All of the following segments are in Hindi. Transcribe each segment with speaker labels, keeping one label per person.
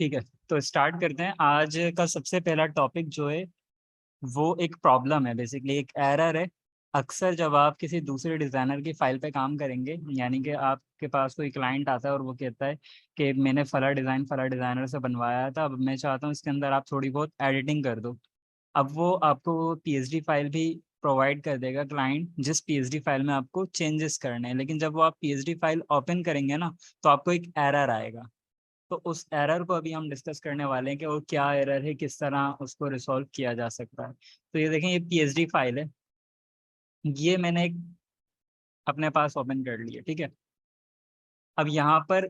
Speaker 1: ठीक है, तो स्टार्ट करते हैं। आज का सबसे पहला टॉपिक जो है वो एक प्रॉब्लम है, बेसिकली एक एरर है। अक्सर जब आप किसी दूसरे डिज़ाइनर की फाइल पे काम करेंगे, यानी कि आपके पास कोई क्लाइंट आता है और वो कहता है कि मैंने फला डिज़ाइनर से बनवाया था, अब मैं चाहता हूँ इसके अंदर आप थोड़ी बहुत एडिटिंग कर दो। अब वो आपको पीएचडी फाइल भी प्रोवाइड कर देगा क्लाइंट, जिस पीएचडी फाइल में आपको चेंजेस करने हैं। लेकिन जब वो आप पीएचडी फाइल ओपन करेंगे ना, तो आपको एक एरर आएगा। तो उस एरर को अभी हम डिस्कस करने वाले हैं कि वो क्या एरर है, किस तरह उसको रिसॉल्व किया जा सकता है। तो ये देखें, ये पीएचडी फाइल है, ये मैंने एक अपने पास ओपन कर ली है। ठीक है, अब यहाँ पर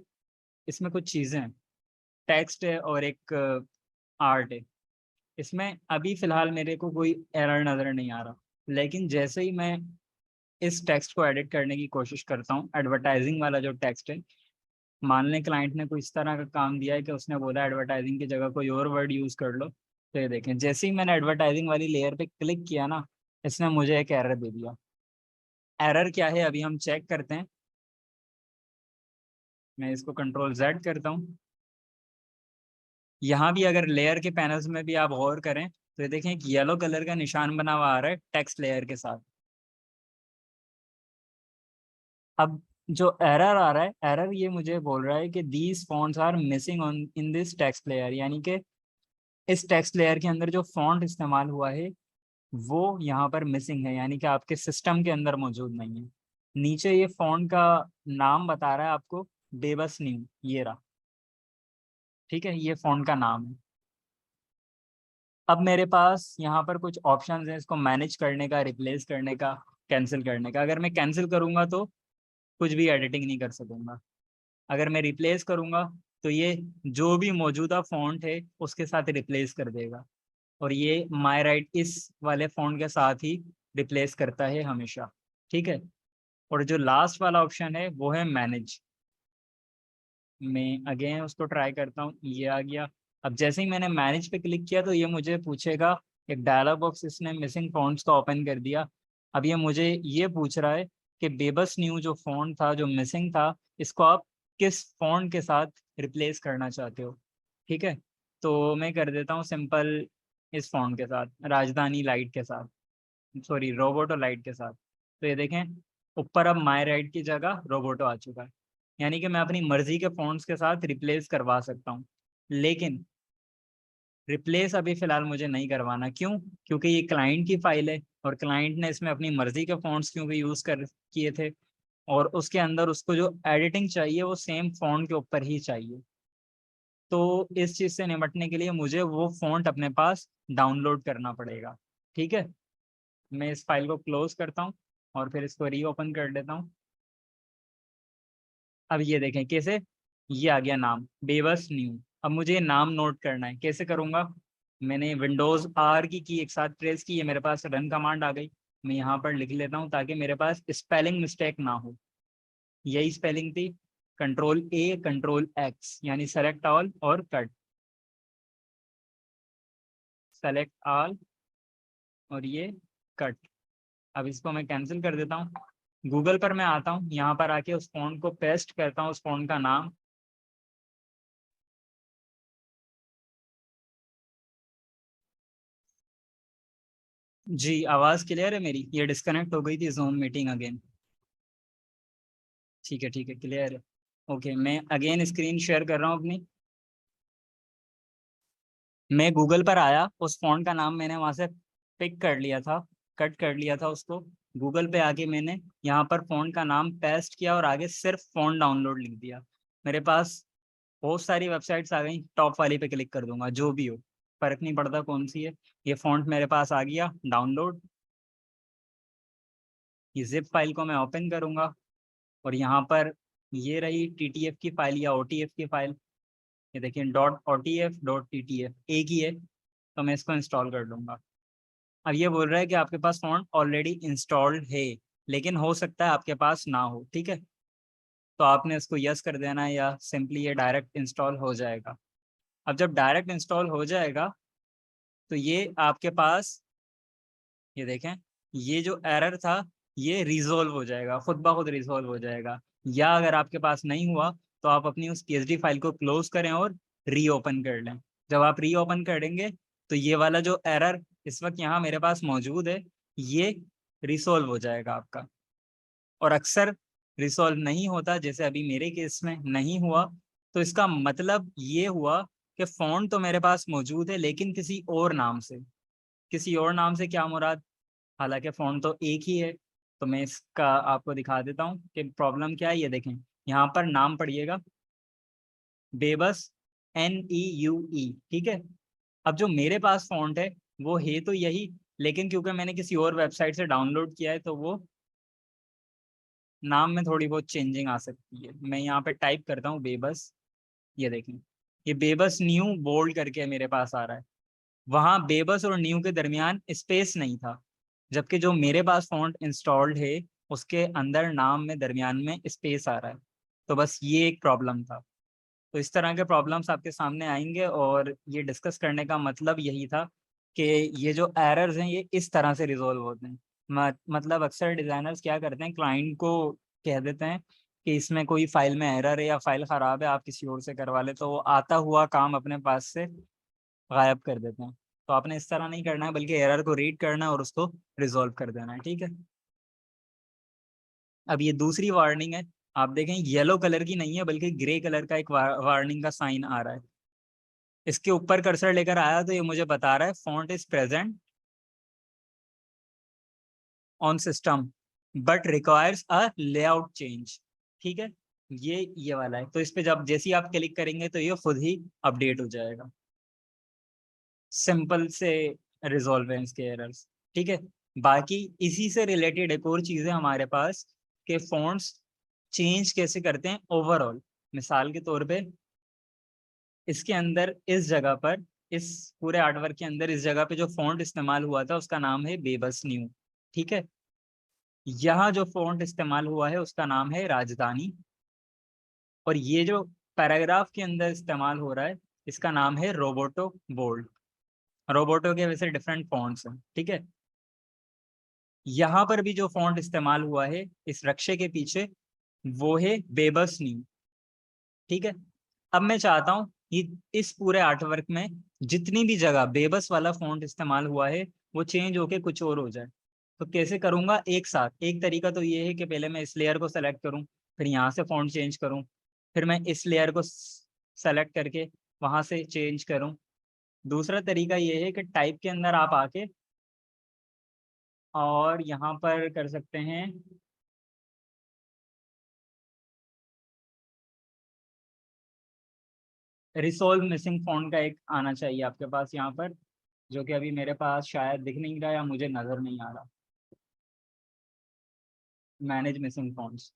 Speaker 1: इसमें कुछ चीज़ें हैं, टेक्स्ट है और एक आर्ट है। इसमें अभी फ़िलहाल मेरे को कोई एरर नज़र नहीं आ रहा, लेकिन जैसे ही मैं इस टेक्स्ट को एडिट करने की कोशिश करता हूँ, एडवर्टाइजिंग वाला जो टेक्स्ट है, मान लें क्लाइंट ने कोई इस तरह का काम दिया है कि उसने बोला एडवर्टाइजिंग की जगह कोई और वर्ड यूज़ कर लो। तो ये देखें, जैसे ही मैंने एडवर्टाइजिंग वाली लेयर पे क्लिक किया ना, इसने मुझे एक एरर दे दिया। एरर क्या है अभी हम चेक करते हैं। मैं इसको कंट्रोल जेड करता हूँ। यहाँ भी अगर लेयर के पैनल्स में भी आप गौर करें तो ये देखें, एक येलो कलर का निशान बना हुआ आ रहा है टेक्स्ट लेयर के साथ। अब जो एरर आ रहा है, एरर ये मुझे बोल रहा है कि these fonts are missing on in this text layer, यानी कि इस टेक्स्ट लेयर के अंदर जो फॉन्ट इस्तेमाल हुआ है वो यहाँ पर मिसिंग है, यानी कि आपके सिस्टम के अंदर मौजूद नहीं है। नीचे ये फॉन्ट का नाम बता रहा है आपको, बेबस न्यू, ये रहा। ठीक है, ये फॉन्ट का नाम है। अब मेरे पास यहाँ पर कुछ ऑप्शंस हैं इसको मैनेज करने का, रिप्लेस करने का, कैंसिल करने का। अगर मैं कैंसिल करूँगा तो कुछ भी एडिटिंग नहीं कर सकूँगा। अगर मैं रिप्लेस करूँगा तो ये जो भी मौजूदा फॉन्ट है उसके साथ रिप्लेस कर देगा, और ये माई राइट इस वाले फॉन्ट के साथ ही रिप्लेस करता है हमेशा। ठीक है, और जो लास्ट वाला ऑप्शन है वो है मैनेज। मैं अगेन उसको ट्राई करता हूँ, ये आ गया। अब जैसे ही मैंने मैनेज पे क्लिक किया तो ये मुझे पूछेगा, एक डायलॉग बॉक्स इसने मिसिंग फॉन्ट्स का ओपन कर दिया। अब ये मुझे ये पूछ रहा है कि बेबस न्यू जो फॉन्ट था, जो मिसिंग था, इसको आप किस फॉन्ट के साथ रिप्लेस करना चाहते हो। ठीक है, तो मैं कर देता हूँ सिंपल, इस फॉन्ट के साथ, राजधानी लाइट के साथ, सॉरी रोबोटो लाइट के साथ। तो ये देखें, ऊपर अब माई राइट की जगह रोबोटो आ चुका है, यानी कि मैं अपनी मर्जी के फॉन्ट्स के साथ रिप्लेस करवा सकता हूँ। लेकिन रिप्लेस अभी फ़िलहाल मुझे नहीं करवाना, क्यों? क्योंकि ये क्लाइंट की फाइल है और क्लाइंट ने इसमें अपनी मर्जी के फॉन्ट्स क्योंकि यूज़ कर किए थे, और उसके अंदर उसको जो एडिटिंग चाहिए वो सेम फॉन्ट के ऊपर ही चाहिए। तो इस चीज़ से निपटने के लिए मुझे वो फॉन्ट अपने पास डाउनलोड करना पड़ेगा। ठीक है, मैं इस फाइल को क्लोज करता हूँ और फिर इसको रीओपन कर लेता हूँ। अब ये देखें कैसे, ये आ गया नाम, बेबस न्यू। अब मुझे नाम नोट करना है, कैसे करूँगा? मैंने विंडोज़ आर की एक साथ प्रेस की, है मेरे पास रन कमांड आ गई। मैं यहाँ पर लिख लेता हूँ ताकि मेरे पास स्पेलिंग मिस्टेक ना हो। यही स्पेलिंग थी, कंट्रोल ए कंट्रोल एक्स, यानी सेलेक्ट ऑल और कट। सेलेक्ट ऑल और ये कट। अब इसको मैं कैंसिल कर देता हूँ। गूगल पर मैं आता हूँ, यहाँ पर आके उस फ़ॉन्ट को पेस्ट करता हूँ, उस फ़ॉन्ट का नाम। जी, आवाज़ क्लियर है मेरी? ये डिस्कनेक्ट हो गई थी जूम मीटिंग अगेन। ठीक है, क्लियर है। ओके, मैं अगेन स्क्रीन शेयर कर रहा हूँ अपनी। मैं गूगल पर आया, उस फ़ॉन्ट का नाम मैंने वहाँ से पिक कर लिया था, कट कर लिया था उसको। गूगल पे आके मैंने यहाँ पर फ़ॉन्ट का नाम पेस्ट किया और आगे सिर्फ फ़ॉन्ट डाउनलोड लिख दिया। मेरे पास बहुत सारी वेबसाइट्स आ गई, टॉप वाली पे क्लिक कर दूंगा, जो भी हो, फ़र्क नहीं पड़ता कौन सी है। ये फ़ॉन्ट मेरे पास आ गया डाउनलोड। ये जिप फाइल को मैं ओपन करूँगा और यहाँ पर ये रही टीटीएफ की फाइल या ओटीएफ की फाइल। ये देखिए, डॉट ओटीएफ डॉट टीटीएफ एक ही है, तो मैं इसको इंस्टॉल कर लूँगा। अब ये बोल रहा है कि आपके पास फ़ॉन्ट ऑलरेडी इंस्टॉल्ड है, लेकिन हो सकता है आपके पास ना हो। ठीक है, तो आपने इसको यस कर देना है या सिंपली ये डायरेक्ट इंस्टॉल हो जाएगा। अब जब डायरेक्ट इंस्टॉल हो जाएगा तो ये आपके पास, ये देखें, ये जो एरर था ये रिजॉल्व हो जाएगा, खुद ब खुद रिजॉल्व हो जाएगा। या अगर आपके पास नहीं हुआ तो आप अपनी उस पीएचडी फाइल को क्लोज करें और रीओपन कर लें। जब आप रीओपन करेंगे तो ये वाला जो एरर इस वक्त यहाँ मेरे पास मौजूद है ये रिसॉल्व हो जाएगा आपका। और अक्सर रिसॉल्व नहीं होता, जैसे अभी मेरे केस में नहीं हुआ, तो इसका मतलब ये हुआ कि फ़ॉन्ट तो मेरे पास मौजूद है लेकिन किसी और नाम से। किसी और नाम से क्या मुराद? हालांकि फ़ॉन्ट तो एक ही है। तो मैं इसका आपको दिखा देता हूँ कि प्रॉब्लम क्या है। ये देखें, यहाँ पर नाम पढ़िएगा बेबस, NEUE, ठीक है। अब जो मेरे पास फ़ॉन्ट है वो है तो यही, लेकिन क्योंकि मैंने किसी और वेबसाइट से डाउनलोड किया है तो वो नाम में थोड़ी बहुत चेंजिंग आ सकती है। मैं यहाँ पे टाइप करता हूँ बेबस, ये देखें, ये बेबस न्यू बोल्ड करके मेरे पास आ रहा है। वहाँ बेबस और न्यू के दरमियान स्पेस नहीं था, जबकि जो मेरे पास फॉन्ट इंस्टॉल्ड है उसके अंदर नाम में दरमियान में स्पेस आ रहा है। तो बस ये एक प्रॉब्लम था। तो इस तरह के प्रॉब्लम्स आपके सामने आएंगे और ये डिस्कस करने का मतलब यही था कि ये जो एरर्स हैं ये इस तरह से रिजॉल्व होते हैं। मतलब अक्सर डिज़ाइनर्स क्या करते हैं, क्लाइंट को कह देते हैं कि इसमें कोई फाइल में एरर है या फाइल ख़राब है, आप किसी और से करवा ले, तो वो आता हुआ काम अपने पास से गायब कर देते हैं। तो आपने इस तरह नहीं करना है, बल्कि एरर को रीड करना है और उसको रिजॉल्व कर देना है, ठीक है। अब ये दूसरी वार्निंग है, आप देखें येलो कलर की नहीं है बल्कि ग्रे कलर का एक वार्निंग का साइन आ रहा है। इसके ऊपर कर्सर लेकर आया तो ये मुझे बता रहा है font is present on system but requires a layout change, ठीक है। ये वाला है, तो इस पे जब जैसे ही आप क्लिक करेंगे तो ये खुद ही अपडेट हो जाएगा। सिंपल से रिजॉल्व है इसके एरर्स, ठीक है। बाकी इसी से रिलेटेड एक और चीज़ है हमारे पास कि फॉन्ट्स चेंज कैसे करते हैं ओवरऑल। मिसाल के तौर पे इसके अंदर इस जगह पर, इस पूरे आर्टवर्क के अंदर इस जगह पे जो फॉन्ट इस्तेमाल हुआ था उसका नाम है बेबस न्यू, ठीक है। यहाँ जो फॉन्ट इस्तेमाल हुआ है उसका नाम है राजधानी, और ये जो पैराग्राफ के अंदर इस्तेमाल हो रहा है इसका नाम है रोबोटो बोल्ड। रोबोटो के वैसे डिफरेंट फॉन्ट्स हैं, ठीक है। यहाँ पर भी जो फॉन्ट इस्तेमाल हुआ है इस रक्षे के पीछे वो है बेबस न्यू, ठीक है। अब मैं चाहता हूँ कि इस पूरे आर्टवर्क में जितनी भी जगह बेबस वाला फॉन्ट इस्तेमाल हुआ है वो चेंज होके कुछ और हो जाए। तो कैसे करूँगा? एक साथ एक तरीका तो ये है कि पहले मैं इस लेयर को सेलेक्ट करूँ, फिर यहाँ से फॉन्ट चेंज करूँ, फिर मैं इस लेयर को सेलेक्ट करके वहाँ से चेंज करूँ। दूसरा तरीका ये है कि टाइप के अंदर आप आके और यहाँ पर कर सकते हैं रिसोल्व मिसिंग फॉन्ट का एक आना चाहिए आपके पास यहाँ पर, जो कि अभी मेरे पास शायद दिख नहीं रहा या मुझे नज़र नहीं आ रहा। Manage missing fonts.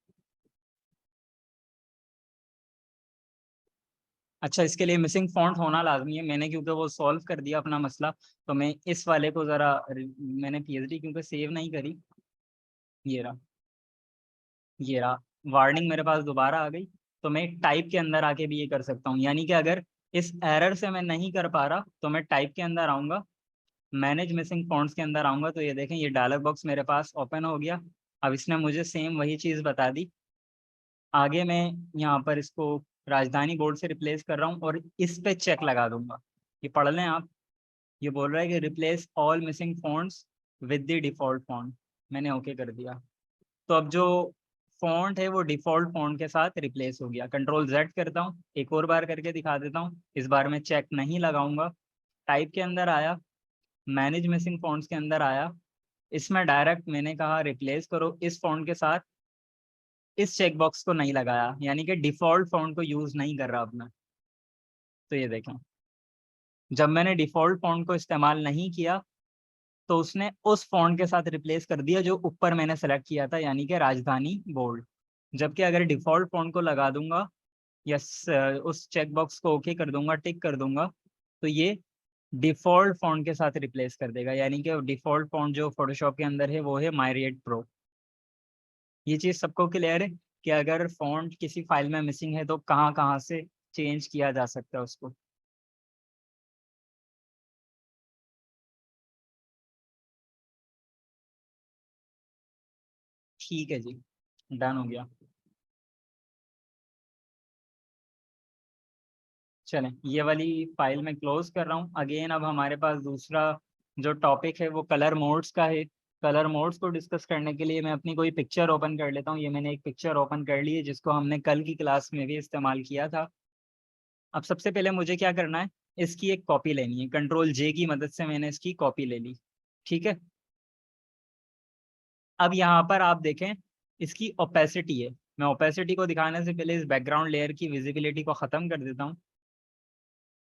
Speaker 1: अच्छा, इसके लिए मिसिंग फॉन्ट होना लाजमी है। मैंने क्योंकि वो सॉल्व कर दिया अपना मसला, तो मैं इस वाले को ज़रा, मैंने PhD क्योंकि सेव नहीं करी, ये रहा, ये रहा, वार्निंग मेरे पास दोबारा आ गई। तो मैं टाइप के अंदर आके भी ये कर सकता हूँ, यानी कि अगर इस एरर से मैं नहीं कर पा रहा तो मैं टाइप के अंदर आऊँगा, मैनेज मिसिंग फॉन्ट्स के अंदर आऊँगा, तो ये देखें ये डायलॉग बॉक्स मेरे पास ओपन हो गया। अब इसने मुझे सेम वही चीज़ बता दी। आगे मैं यहाँ पर इसको राजधानी बोर्ड से रिप्लेस कर रहा हूँ और इस पे चेक लगा दूंगा। ये पढ़ लें आप, ये बोल रहा है कि replace all missing fonts with the default font. मैंने ओके कर दिया। तो अब जो फॉन्ट है वो डिफ़ॉल्ट फॉन्ट के साथ रिप्लेस हो गया। कंट्रोल Z करता हूँ, एक और बार करके दिखा देता हूँ। इस बार मैं चेक नहीं लगाऊंगा, टाइप के अंदर आया, मैनेज मिसिंग फॉन्ट्स के अंदर आया, इसमें डायरेक्ट मैंने कहा रिप्लेस करो इस फॉन्ट के साथ, इस चेकबॉक्स को नहीं लगाया, यानी कि डिफ़ॉल्ट फॉन्ट को यूज़ नहीं कर रहा अपना। तो ये देखें, जब मैंने डिफ़ॉल्ट फॉन्ट को इस्तेमाल नहीं किया तो उसने उस फॉन्ट के साथ रिप्लेस कर दिया जो ऊपर मैंने सेलेक्ट किया था, यानी कि राजधानी बोल्ड। जबकि अगर डिफ़ॉल्ट फॉन्ट को लगा दूंगा या उस चेकबॉक्स को ओके कर दूंगा, टिक कर दूंगा, तो ये डिफ़ॉल्ट फॉन्ट के साथ रिप्लेस कर देगा, यानी कि डिफ़ॉल्ट फॉन्ट जो फोटोशॉप के अंदर है वो है मायरिएट प्रो। ये चीज़ सबको क्लियर है कि अगर फॉन्ट किसी फाइल में मिसिंग है तो कहाँ कहाँ से चेंज किया जा सकता है उसको। ठीक है जी, डन हो गया। चलें, ये वाली फाइल मैं क्लोज कर रहा हूँ। अगेन अब हमारे पास दूसरा जो टॉपिक है वो कलर मोड्स का है। कलर मोड्स को डिस्कस करने के लिए मैं अपनी कोई पिक्चर ओपन कर लेता हूँ। ये मैंने एक पिक्चर ओपन कर ली है जिसको हमने कल की क्लास में भी इस्तेमाल किया था। अब सबसे पहले मुझे क्या करना है, इसकी एक कॉपी लेनी है। कंट्रोल जे की मदद से मैंने इसकी कॉपी ले ली। ठीक है, अब यहाँ पर आप देखें इसकी ओपेसिटी है। मैं ओपेसिटी को दिखाने से पहले इस बैकग्राउंड लेयर की विजिबिलिटी को ख़त्म कर देता हूँ।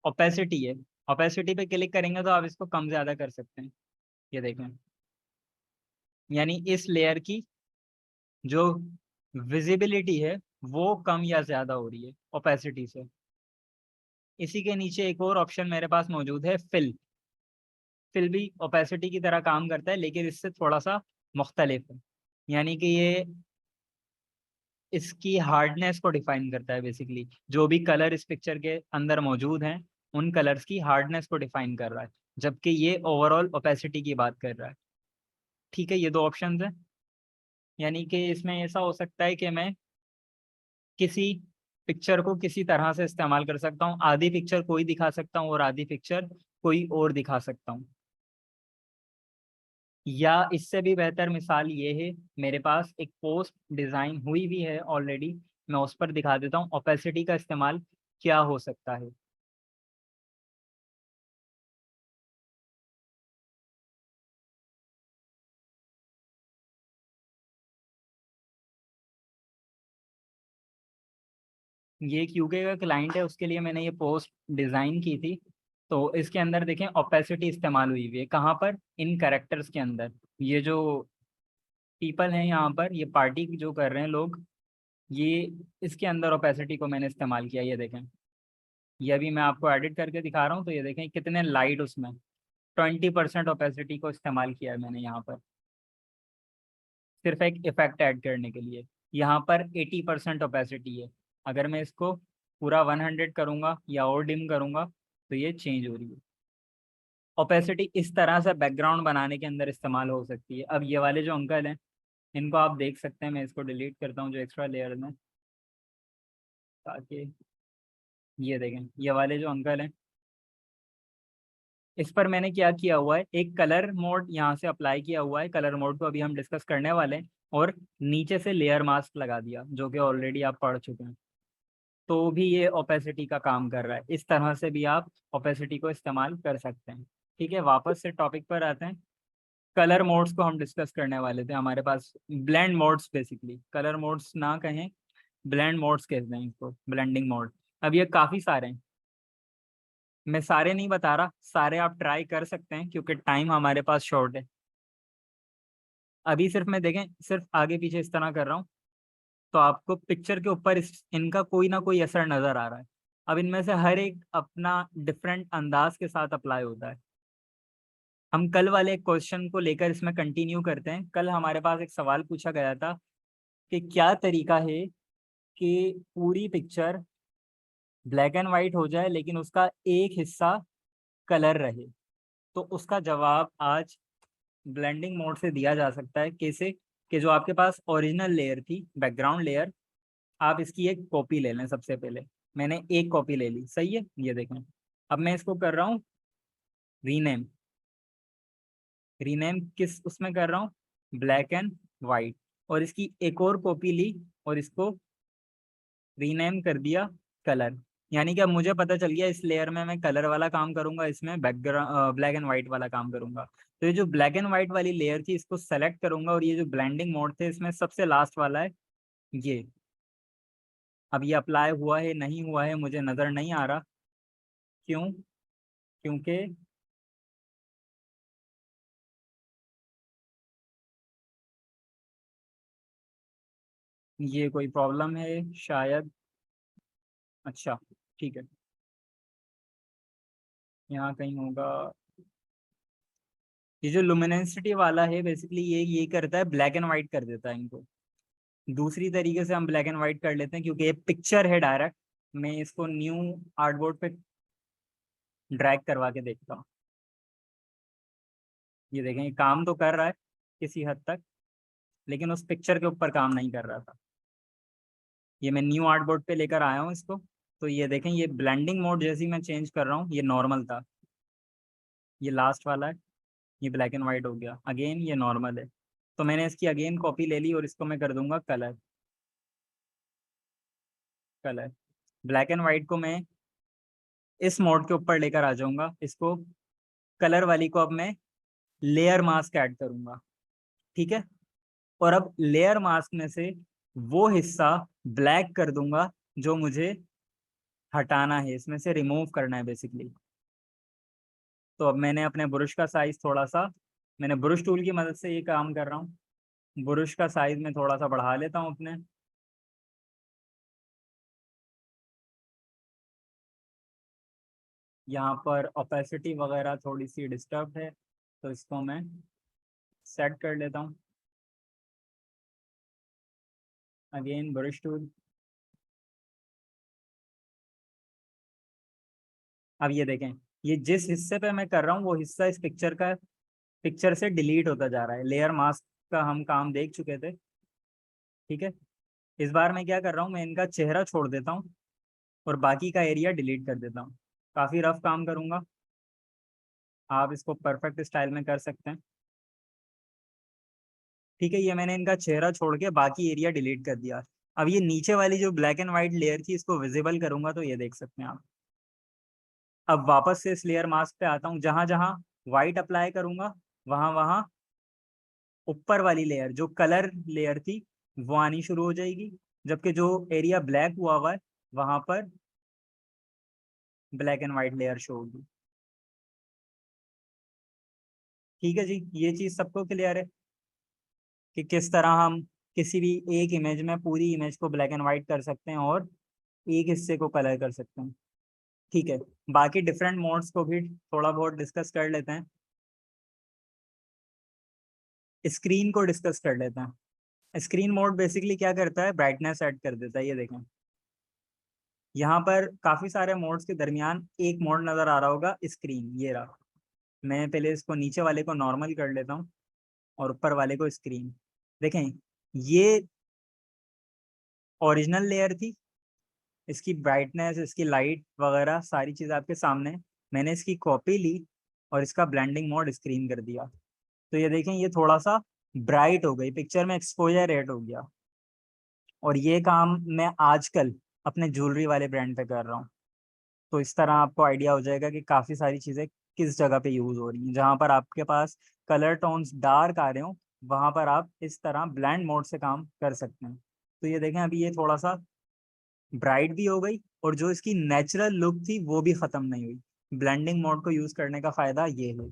Speaker 1: ओपेसिटी है, ओपेसिटी पे क्लिक करेंगे तो आप इसको कम ज़्यादा कर सकते हैं। ये देखें, यानी इस लेयर की जो विजिबिलिटी है वो कम या ज़्यादा हो रही है ओपेसिटी से। इसी के नीचे एक और ऑप्शन मेरे पास मौजूद है, फिल। फिल भी ओपेसिटी की तरह काम करता है लेकिन इससे थोड़ा सा मुख्तलिफ है। यानी कि ये इसकी हार्डनेस को डिफाइन करता है। बेसिकली जो भी कलर इस पिक्चर के अंदर मौजूद हैं उन कलर्स की हार्डनेस को डिफाइन कर रहा है, जबकि ये ओवरऑल ओपेसिटी की बात कर रहा है। ठीक है, ये दो ऑप्शंस हैं। यानी कि इसमें ऐसा हो सकता है कि मैं किसी पिक्चर को किसी तरह से इस्तेमाल कर सकता हूँ। आधी पिक्चर कोई दिखा सकता हूँ और आधी पिक्चर कोई और दिखा सकता हूँ। या इससे भी बेहतर मिसाल ये है, मेरे पास एक पोस्ट डिज़ाइन हुई भी है ऑलरेडी, मैं उस पर दिखा देता हूँ ओपेसिटी का इस्तेमाल क्या हो सकता है। ये एक यूके का क्लाइंट है, उसके लिए मैंने ये पोस्ट डिज़ाइन की थी। तो इसके अंदर देखें ओपेसिटी इस्तेमाल हुई हुई है। कहाँ पर? इन कैरेक्टर्स के अंदर। ये जो पीपल हैं यहाँ पर, ये पार्टी जो कर रहे हैं लोग, ये इसके अंदर ओपेसिटी को मैंने इस्तेमाल किया। ये देखें, ये अभी मैं आपको एडिट करके दिखा रहा हूँ तो ये देखें कितने लाइट उसमें 20% ओपेसिटी को इस्तेमाल किया है मैंने यहाँ पर, सिर्फ एक इफेक्ट ऐड करने के लिए। यहाँ पर 80% ओपेसिटी है। अगर मैं इसको पूरा 100 करूँगा या और डिम करूँगा तो ये चेंज हो रही है। ओपेसिटी इस तरह से बैकग्राउंड बनाने के अंदर इस्तेमाल हो सकती है। अब ये वाले जो अंकल हैं इनको आप देख सकते हैं। मैं इसको डिलीट करता हूँ जो एक्स्ट्रा लेयर में, ताकि ये देखें ये वाले जो अंकल हैं, इस पर मैंने क्या किया हुआ है, एक कलर मोड यहाँ से अप्लाई किया हुआ है। कलर मोड को अभी हम डिस्कस करने वाले हैं। और नीचे से लेयर मास्क लगा दिया जो कि ऑलरेडी आप पढ़ चुके हैं। तो भी ये ओपेसिटी का काम कर रहा है। इस तरह से भी आप ओपेसिटी को इस्तेमाल कर सकते हैं। ठीक है, वापस से टॉपिक पर आते हैं। कलर मोड्स को हम डिस्कस करने वाले थे। हमारे पास blend modes, basically colour modes ना कहें, ब्लेंड मोड्स कहते हैं इसको, ब्लेंडिंग मोड। अब ये काफ़ी सारे हैं, मैं सारे नहीं बता रहा, सारे आप ट्राई कर सकते हैं क्योंकि टाइम हमारे पास शॉर्ट है। अभी सिर्फ मैं देखें, सिर्फ आगे पीछे इस तरह कर रहा हूँ तो आपको पिक्चर के ऊपर इनका कोई ना कोई असर नज़र आ रहा है। अब इनमें से हर एक अपना डिफरेंट अंदाज के साथ अप्लाई होता है। हम कल वाले क्वेश्चन को लेकर इसमें कंटिन्यू करते हैं। कल हमारे पास एक सवाल पूछा गया था कि क्या तरीका है कि पूरी पिक्चर ब्लैक एंड वाइट हो जाए लेकिन उसका एक हिस्सा कलर रहे। तो उसका जवाब आज ब्लेंडिंग मोड से दिया जा सकता है। कैसे? कि जो आपके पास ओरिजिनल लेयर थी, बैकग्राउंड लेयर, आप इसकी एक कॉपी ले लें। सबसे पहले मैंने एक कॉपी ले ली, सही है, ये देखें। अब मैं इसको कर रहा हूँ रीनेम। रीनेम किस उसमें कर रहा हूँ? Black and white. और इसकी एक और कॉपी ली और इसको रीनेम कर दिया कलर। यानी कि अब मुझे पता चल गया इस लेयर में मैं कलर वाला काम करूंगा, इसमें बैकग्राउंड ब्लैक एंड वाइट वाला काम करूंगा। तो ये जो ब्लैक एंड वाइट वाली लेयर थी इसको सेलेक्ट करूंगा और ये जो ब्लेंडिंग मोड थे इसमें सबसे लास्ट वाला है ये। अब ये अप्लाई हुआ है नहीं हुआ है मुझे नज़र नहीं आ रहा। क्यों? क्योंकि ये कोई प्रॉब्लम है शायद। अच्छा, ठीक है, यहाँ कहीं होगा। ये जो लुमिनेंसिटी वाला है बेसिकली ये करता है, ब्लैक एंड वाइट कर देता है इनको। दूसरी तरीके से हम ब्लैक एंड वाइट कर लेते हैं क्योंकि ये पिक्चर है डायरेक्ट। मैं इसको न्यू आर्टबोर्ड पे ड्रैग करवा के देखता हूँ। ये देखें, ये काम तो कर रहा है किसी हद तक, लेकिन उस पिक्चर के ऊपर काम नहीं कर रहा था। ये मैं न्यू आर्टबोर्ड पे लेकर आया हूँ इसको, तो ये देखें, ये ब्लेंडिंग मोड जैसी मैं चेंज कर रहा हूँ, ये नॉर्मल था, ये लास्ट वाला है, ये ब्लैक एंड वाइट हो गया, अगेन ये नॉर्मल है। तो मैंने इसकी अगेन कॉपी ले ली और इसको मैं कर दूंगा colour. Colour black and white को मैं इस मोड के ऊपर लेकर आ जाऊंगा, इसको कलर वाली को अब मैं लेयर मास्क ऐड करूंगा। ठीक है, और अब लेयर मास्क में से वो हिस्सा ब्लैक कर दूंगा जो मुझे हटाना है, इसमें से रिमूव करना है बेसिकली। तो अब मैंने अपने ब्रश का साइज थोड़ा सा, मैंने ब्रश टूल की मदद से ये काम कर रहा हूँ, ब्रश का साइज में थोड़ा सा बढ़ा लेता हूँ अपने। यहाँ पर ओपेसिटी वगैरह थोड़ी सी डिस्टर्ब है, तो इसको मैं सेट कर लेता हूँ। Again brush tool. अब ये देखें, ये जिस हिस्से पे मैं कर रहा हूँ वो हिस्सा इस पिक्चर से डिलीट होता जा रहा है। लेयर मास्क का हम काम देख चुके थे। ठीक है, इस बार मैं क्या कर रहा हूँ, मैं इनका चेहरा छोड़ देता हूँ और बाकी का एरिया डिलीट कर देता हूँ। काफ़ी रफ काम करूँगा, आप इसको परफेक्ट स्टाइल में कर सकते हैं। ठीक है, ये मैंने इनका चेहरा छोड़ के बाकी एरिया डिलीट कर दिया। अब ये नीचे वाली जो ब्लैक एंड व्हाइट लेयर थी, इसको विजिबल करूंगा तो ये देख सकते हैं आप। अब वापस से इस लेयर मास्क पे आता हूँ, जहां जहां व्हाइट अप्लाई करूंगा वहां वहां ऊपर वाली लेयर जो कलर लेयर थी वो आनी शुरू हो जाएगी, जबकि जो एरिया ब्लैक हुआ हुआ है वहां पर black and white layer show होगी। ठीक है जी, ये चीज सबको क्लियर है कि किस तरह हम किसी भी एक इमेज में पूरी इमेज को ब्लैक एंड व्हाइट कर सकते हैं और एक हिस्से को कलर कर सकते हैं। ठीक है, बाकी डिफरेंट मोड्स को भी थोड़ा बहुत डिस्कस कर लेते हैं। स्क्रीन को डिस्कस कर लेते हैं। स्क्रीन मोड बेसिकली क्या करता है, ब्राइटनेस ऐड कर देता है। ये देखें, यहाँ पर काफी सारे मोड्स के दरमियान एक मोड नजर आ रहा होगा, स्क्रीन, ये रहा। मैं पहले इसको नीचे वाले को नॉर्मल कर लेता हूँ और ऊपर वाले को स्क्रीन। देखें, ये ओरिजिनल लेयर थी, इसकी ब्राइटनेस, इसकी लाइट वगैरह सारी चीज़ आपके सामने है। मैंने इसकी कॉपी ली और इसका ब्लेंडिंग मोड स्क्रीन कर दिया। तो ये देखें, ये थोड़ा सा ब्राइट हो गई, पिक्चर में एक्सपोजर रेट हो गया। और ये काम मैं आजकल अपने ज्वेलरी वाले ब्रांड पे कर रहा हूँ। तो इस तरह आपको आइडिया हो जाएगा कि काफ़ी सारी चीज़ें किस जगह पे यूज़ हो रही हैं। जहाँ पर आपके पास कलर टोन्स डार्क आ रहे हो, वहाँ पर आप इस तरह ब्लेंड मोड से काम कर सकते हैं। तो ये देखें, अभी ये थोड़ा सा ब्राइट भी हो गई और जो इसकी नेचुरल लुक थी वो भी ख़त्म नहीं हुई। ब्लेंडिंग मोड को यूज़ करने का फ़ायदा ये है।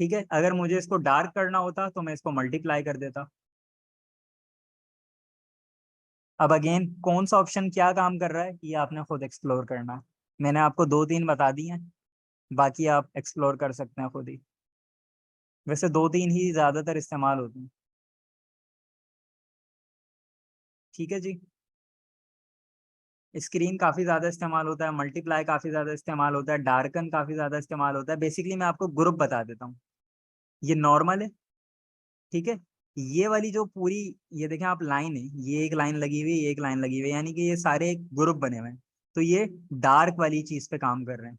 Speaker 1: ठीक है, अगर मुझे इसको डार्क करना होता तो मैं इसको मल्टीप्लाई कर देता। अब अगेन कौन सा ऑप्शन क्या काम कर रहा है ये आपने खुद एक्सप्लोर करना है। मैंने आपको दो तीन बता दी हैं, बाकी आप एक्सप्लोर कर सकते हैं खुद ही। वैसे दो तीन ही ज़्यादातर इस्तेमाल होते हैं। ठीक है जी, स्क्रीन काफ़ी ज़्यादा इस्तेमाल होता है, मल्टीप्लाई काफ़ी ज़्यादा इस्तेमाल होता है, डार्कन काफ़ी ज़्यादा इस्तेमाल होता है। बेसिकली मैं आपको ग्रुप बता देता हूँ। ये नॉर्मल है। ठीक है, ये वाली जो पूरी, ये देखें आप, लाइन है, ये एक लाइन लगी हुई है, ये एक लाइन लगी हुई है, यानी कि ये सारे एक ग्रुप बने हुए हैं। तो ये डार्क वाली चीज़ पे काम कर रहे हैं।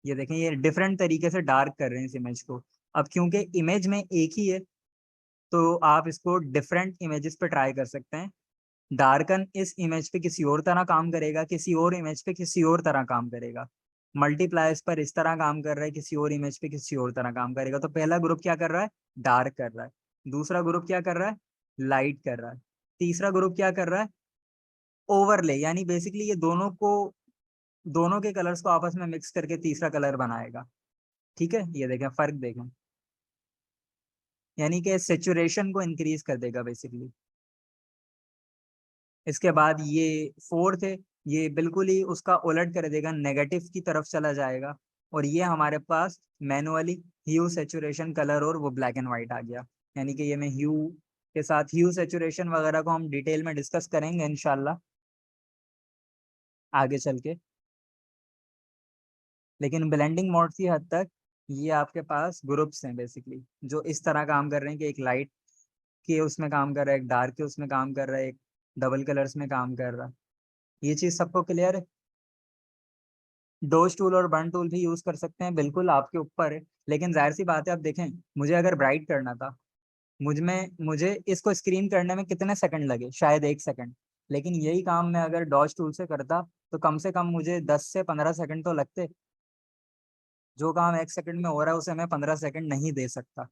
Speaker 1: ये देखें, ये डिफरेंट तरीके से डार्क कर रहे हैं इस इमेज को। अब क्योंकि इमेज में एक ही है, तो आप इसको डिफरेंट इमेजेस पे ट्राई कर सकते हैं। डार्कन इस इमेज पे किसी और तरह काम करेगा, किसी और इमेज पे किसी और तरह काम करेगा। मल्टीप्लाई इस पर इस तरह काम कर रहा है, किसी और इमेज पे किसी और तरह काम करेगा। तो पहला ग्रुप क्या कर रहा है, डार्क कर रहा है। दूसरा ग्रुप क्या कर रहा है, लाइट कर रहा है। तीसरा ग्रुप क्या कर रहा है, ओवरले, यानी बेसिकली ये दोनों के कलर्स को आपस में मिक्स करके तीसरा कलर बनाएगा। ठीक है, ये देखें फर्क देखें, यानी कि सेचुरेशन को इंक्रीज कर देगा बेसिकली। इसके बाद ये फोर्थ है, ये बिल्कुल ही उसका उलट कर देगा, नेगेटिव की तरफ चला जाएगा। और ये हमारे पास मैनुअली ह्यू सेचुरेशन कलर और वो ब्लैक एंड वाइट आ गया। यानी कि ये मैं ह्यू के साथ ह्यू सेचुरेशन वगैरह को हम डिटेल में डिस्कस करेंगे इंशाल्लाह आगे चल के। लेकिन ब्लेंडिंग मोड की हद तक ये आपके पास ग्रुप्स हैं बेसिकली, जो इस तरह काम कर रहे हैं कि एक लाइट के उसमें काम कर रहा है, एक डार्क के उसमें काम कर रहा है, एक डबल कलर्स में काम कर रहा है। ये चीज सबको क्लियर है? डोज टूल और बर्न टूल भी यूज कर सकते हैं, बिल्कुल आपके ऊपर है। लेकिन जाहिर सी बात है, आप देखें, मुझे अगर ब्राइट करना था, मुझे इसको स्क्रीन करने में कितने सेकंड लगे, शायद 1 सेकंड। लेकिन यही काम मैं अगर डॉज टूल से करता तो कम से कम मुझे 10 से 15 सेकंड तो लगते। जो काम 1 सेकंड में हो रहा है उसे मैं 15 सेकंड नहीं दे सकता।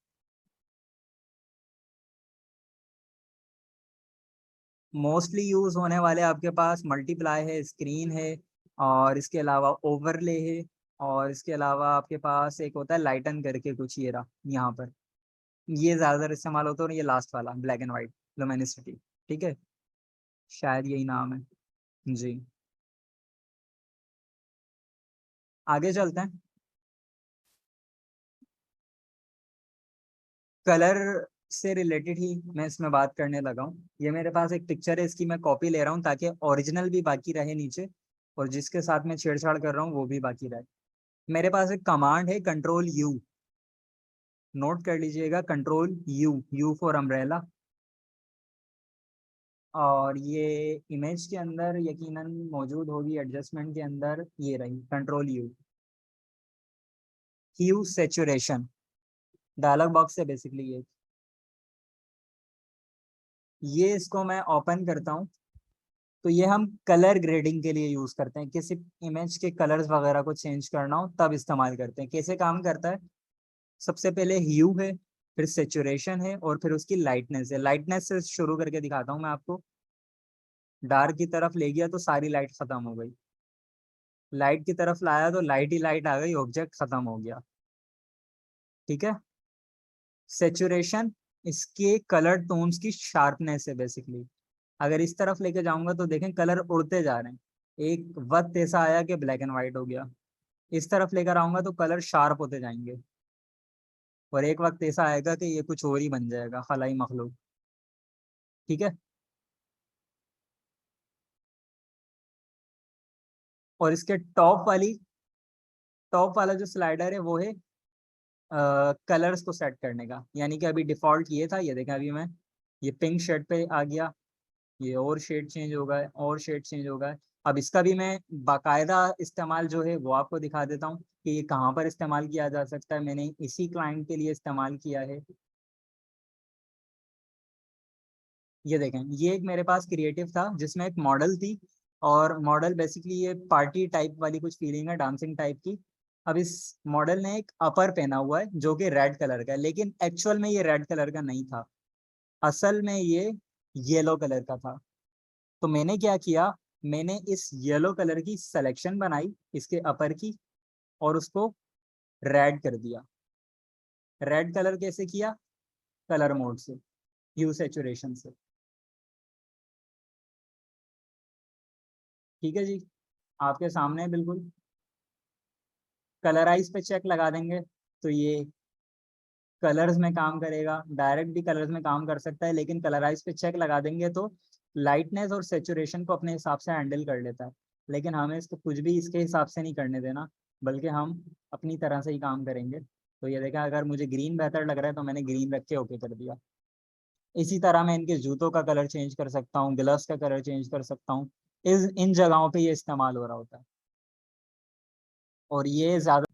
Speaker 1: मोस्टली यूज होने वाले आपके पास मल्टीप्लाई है, स्क्रीन है, और इसके अलावा ओवरले है, और इसके अलावा आपके पास एक होता है लाइटन करके कुछ, ये रहा यहाँ पर। ये ज्यादातर इस्तेमाल होता है, और ये लास्ट वाला ब्लैक एंड व्हाइट लुमिनिसिटी। ठीक है, शायद यही नाम है। जी, आगे चलते हैं। कलर से रिलेटेड ही मैं इसमें बात करने लगा हूँ। ये मेरे पास एक पिक्चर है, इसकी मैं कॉपी ले रहा हूँ ताकि ओरिजिनल भी बाकी रहे नीचे, और जिसके साथ मैं छेड़छाड़ कर रहा हूँ वो भी बाकी रहे। मेरे पास एक कमांड है, कंट्रोल U। नोट कर लीजिएगा, कंट्रोल U फॉर अम्ब्रेला। और ये इमेज के अंदर यकीनन मौजूद होगी, एडजस्टमेंट के अंदर ये रही, कंट्रोल U। ह्यू सेचुरेशन डायलॉग बॉक्स है बेसिकली ये इसको मैं ओपन करता हूँ। तो ये हम कलर ग्रेडिंग के लिए यूज करते हैं, किसी इमेज के कलर्स वगैरह को चेंज करना हो तब इस्तेमाल करते हैं। कैसे काम करता है? सबसे पहले ह्यू है, फिर सेचुरेशन है, और फिर उसकी लाइटनेस है। लाइटनेस से शुरू करके दिखाता हूँ मैं आपको। डार्क की तरफ ले गया तो सारी लाइट खत्म हो गई, लाइट की तरफ लाया तो लाइट ही लाइट आ गई, ऑब्जेक्ट खत्म हो गया। ठीक है। सेचुरेशन इसके कलर टोन्स की शार्पनेस है बेसिकली। अगर इस तरफ लेके जाऊंगा तो देखें कलर उड़ते जा रहे हैं, एक वक्त ऐसा आया कि ब्लैक एंड व्हाइट हो गया। इस तरफ लेकर आऊंगा तो कलर शार्प होते जाएंगे, और एक वक्त ऐसा आएगा कि ये कुछ और ही बन जाएगा, खलाई मखलूक। ठीक है। और इसके टॉप वाला जो स्लाइडर है वो है कलर्स को सेट करने का। यानी कि अभी डिफॉल्ट ये था, ये देखें अभी मैं ये पिंक शर्ट पे आ गया, ये और शेड चेंज होगा है, और शेड चेंज होगा है। अब इसका भी मैं बाकायदा इस्तेमाल जो है वो आपको दिखा देता हूँ कि ये कहाँ पर इस्तेमाल किया जा सकता है। मैंने इसी क्लाइंट के लिए इस्तेमाल किया है। ये देखें, ये एक मेरे पास क्रिएटिव था जिसमें एक मॉडल थी, और मॉडल बेसिकली ये पार्टी टाइप वाली कुछ फीलिंग है, डांसिंग टाइप की। अब इस मॉडल ने एक अपर पहना हुआ है जो कि रेड कलर का है, लेकिन एक्चुअल में ये रेड कलर का नहीं था, असल में ये येलो कलर का था। तो मैंने क्या किया, मैंने इस येलो कलर की सिलेक्शन बनाई इसके अपर की, और उसको रेड कर दिया। रेड कलर कैसे किया? कलर मोड से, ह्यू सेचुरेशन से। ठीक है जी, आपके सामने है बिल्कुल। कलराइज पे चेक लगा देंगे तो ये कलर्स में काम करेगा, डायरेक्ट भी कलर्स में काम कर सकता है, लेकिन कलराइज पे चेक लगा देंगे तो लाइटनेस और सेचुरेशन को अपने हिसाब से हैंडल कर लेता है। लेकिन हमें इसको कुछ भी इसके हिसाब से नहीं करने देना, बल्कि हम अपनी तरह से ही काम करेंगे। तो ये देखा, अगर मुझे ग्रीन बेहतर लग रहा है तो मैंने ग्रीन रख के ओके कर दिया। इसी तरह मैं इनके जूतों का कलर चेंज कर सकता हूँ, ग्लव्स का कलर चेंज कर सकता हूँ। इस इन जगहों पे ये इस्तेमाल हो रहा होता है। और ये ज्यादा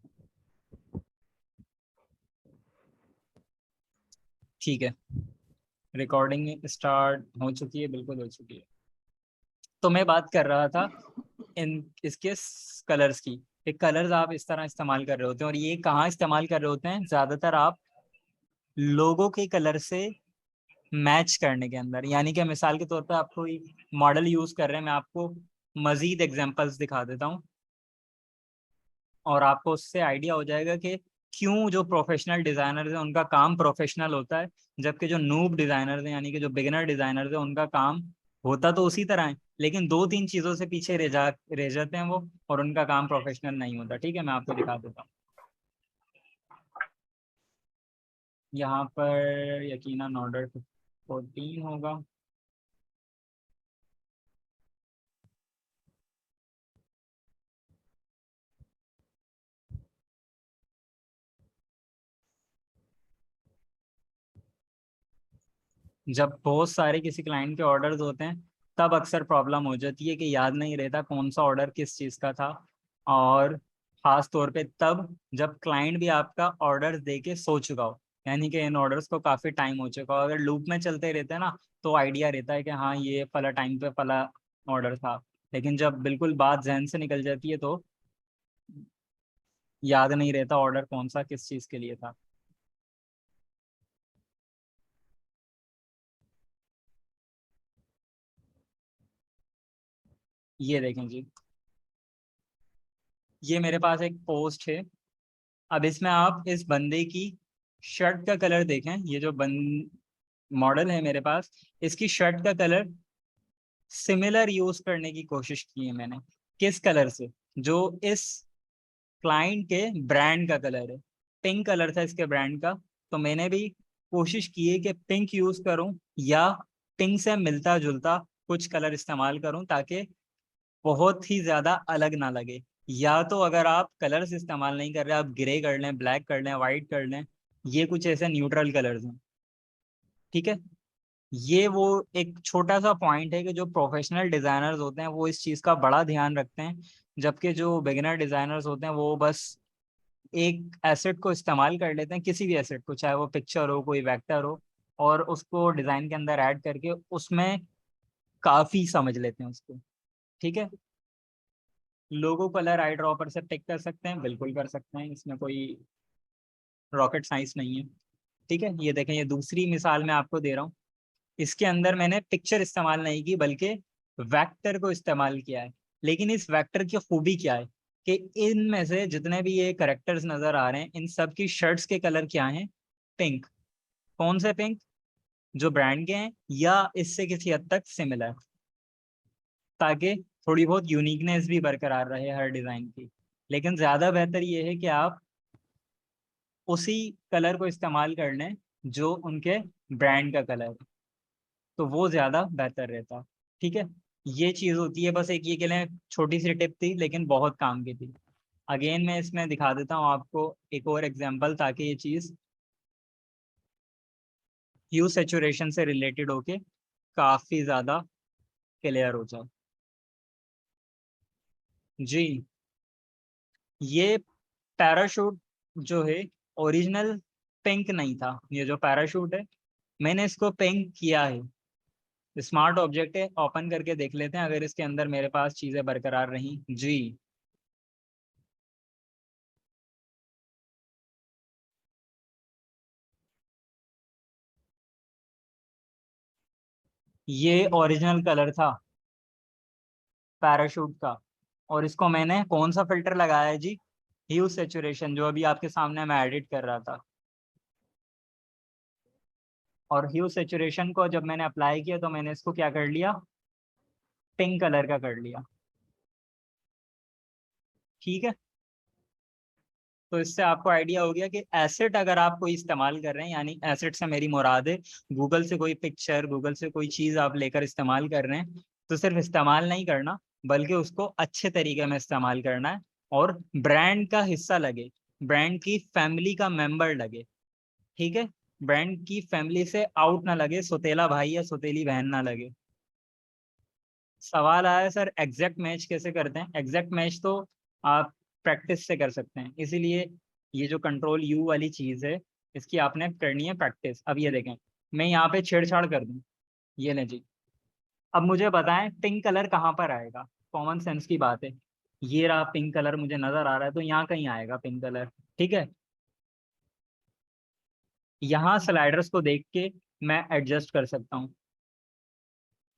Speaker 1: ठीक है। रिकॉर्डिंग स्टार्ट हो चुकी है, बिल्कुल हो चुकी है। तो मैं बात कर रहा था इन इसके कलर्स की। एक कलर्स आप इस तरह इस्तेमाल कर रहे होते हैं, और ये कहाँ इस्तेमाल कर रहे होते हैं ज़्यादातर? आप लोगों के कलर से मैच करने के अंदर। यानी कि मिसाल के तौर पे आप कोई मॉडल यूज़ कर रहे हैं, मैं आपको मजीद एग्जांपल्स दिखा देता हूँ, और आपको उससे आइडिया हो जाएगा कि क्यों जो प्रोफेशनल डिज़ाइनर्स हैं उनका काम प्रोफेशनल होता है, जबकि जो नूब डिज़ाइनर्स हैं यानी कि जो बिगिनर डिज़ाइनर्स हैं उनका काम होता तो उसी तरह है, लेकिन 2-3 चीज़ों से पीछे रह जाते हैं वो, और उनका काम प्रोफेशनल नहीं होता। ठीक है, मैं आपको दिखा देता हूँ। यहाँ पर यकीनन ऑर्डर 14 होगा। जब बहुत सारे किसी क्लाइंट के ऑर्डर्स होते हैं तब अक्सर प्रॉब्लम हो जाती है कि याद नहीं रहता कौन सा ऑर्डर किस चीज़ का था। और खास तौर पे तब जब क्लाइंट भी आपका ऑर्डर दे के सो चुका हो, यानी कि इन ऑर्डर्स को काफ़ी टाइम हो चुका हो। अगर लूप में चलते रहते हैं ना तो आइडिया रहता है कि हाँ ये फला टाइम पे फला ऑर्डर था। लेकिन जब बिल्कुल बात जहन से निकल जाती है तो याद नहीं रहता ऑर्डर कौन सा किस चीज़ के लिए था। ये देखें जी, ये मेरे पास एक पोस्ट है। अब इसमें आप इस बंदे की शर्ट का कलर देखें। ये जो मॉडल है मेरे पास, इसकी शर्ट का कलर सिमिलर यूज करने की कोशिश की है मैंने। किस कलर से? जो इस क्लाइंट के ब्रांड का कलर है। पिंक कलर था इसके ब्रांड का। तो मैंने भी कोशिश की है कि पिंक यूज करूं या पिंक से मिलता जुलता कुछ कलर इस्तेमाल करूं ताकि बहुत ही ज्यादा अलग ना लगे। या तो अगर आप कलर्स इस्तेमाल नहीं कर रहे, आप ग्रे कर लें, ब्लैक कर लें, वाइट कर लें। ये कुछ ऐसे न्यूट्रल कलर्स हैं, ठीक है। ये वो एक छोटा सा पॉइंट है कि जो प्रोफेशनल डिजाइनर्स होते हैं वो इस चीज़ का बड़ा ध्यान रखते हैं। जबकि जो बिगिनर डिजाइनर्स होते हैं वो बस एक एसेट को इस्तेमाल कर लेते हैं, किसी भी एसेट को, चाहे वो पिक्चर हो, कोई वेक्टर हो, और उसको डिजाइन के अंदर ऐड करके उसमें काफी समझ लेते हैं उसको, ठीक है। लोगो कलर आई ड्रॉपर से पिक कर सकते हैं, बिल्कुल कर सकते हैं, इसमें कोई रॉकेट साइंस नहीं है, ठीक है। ये देखें, ये दूसरी मिसाल मैं आपको दे रहा हूँ। इसके अंदर मैंने पिक्चर इस्तेमाल नहीं की बल्कि वेक्टर को इस्तेमाल किया है। लेकिन इस वेक्टर की खूबी क्या है कि इनमें से जितने भी ये करेक्टर्स नजर आ रहे हैं इन सब की शर्ट्स के कलर क्या हैं? पिंक। कौन से पिंक? जो ब्रांड के हैं या इससे किसी हद तक सिमिलर, ताकि थोड़ी बहुत यूनिकनेस भी बरकरार रहे हर डिजाइन की। लेकिन ज्यादा बेहतर ये है कि आप उसी कलर को इस्तेमाल कर लें जो उनके ब्रांड का कलर है, तो वो ज्यादा बेहतर रहता, ठीक है। ये चीज होती है, बस एक ये के लिए छोटी सी टिप थी लेकिन बहुत काम की थी। अगेन मैं इसमें दिखा देता हूँ आपको एक और एग्जांपल, ताकि ये चीज ह्यू सेचुरेशन से रिलेटेड होके काफी ज्यादा क्लियर हो जाए। जी, ये पैराशूट जो है ओरिजिनल पिंक नहीं था। ये जो पैराशूट है मैंने इसको पिंक किया है। स्मार्ट ऑब्जेक्ट है, ओपन करके देख लेते हैं अगर इसके अंदर मेरे पास चीजें बरकरार रही जी। ये ओरिजिनल कलर था पैराशूट का। और इसको मैंने कौन सा फिल्टर लगाया है जी? ह्यू सेचुरेशन, जो अभी आपके सामने मैं एडिट कर रहा था। और ह्यू सेचुरेशन को जब मैंने अप्लाई किया तो मैंने इसको क्या कर लिया? पिंक कलर का कर लिया, ठीक है। तो इससे आपको आइडिया हो गया कि एसेट अगर आप कोई इस्तेमाल कर रहे हैं, यानी एसेट से मेरी मुराद है गूगल से कोई पिक्चर, गूगल से कोई चीज़ आप लेकर इस्तेमाल कर रहे हैं, तो सिर्फ इस्तेमाल नहीं करना बल्कि उसको अच्छे तरीके में इस्तेमाल करना है। और ब्रांड का हिस्सा लगे, ब्रांड की फैमिली का मेंबर लगे, ठीक है। ब्रांड की फैमिली से आउट ना लगे, सौतेला भाई या सौतेली बहन ना लगे। सवाल आया सर एग्जैक्ट मैच कैसे करते हैं? एग्जैक्ट मैच तो आप प्रैक्टिस से कर सकते हैं, इसीलिए ये जो कंट्रोल यू वाली चीज है इसकी आपने करनी है प्रैक्टिस। अब ये देखें, मैं यहाँ पे छेड़छाड़ कर दूं, ये लें जी। अब मुझे बताएं पिंक कलर कहाँ पर आएगा? कॉमन सेंस की बात है। ये रहा पिंक कलर मुझे नजर आ रहा है, तो यहाँ कहीं आएगा पिंक कलर, ठीक है। यहाँ स्लाइडर्स को देख के मैं एडजस्ट कर सकता हूँ।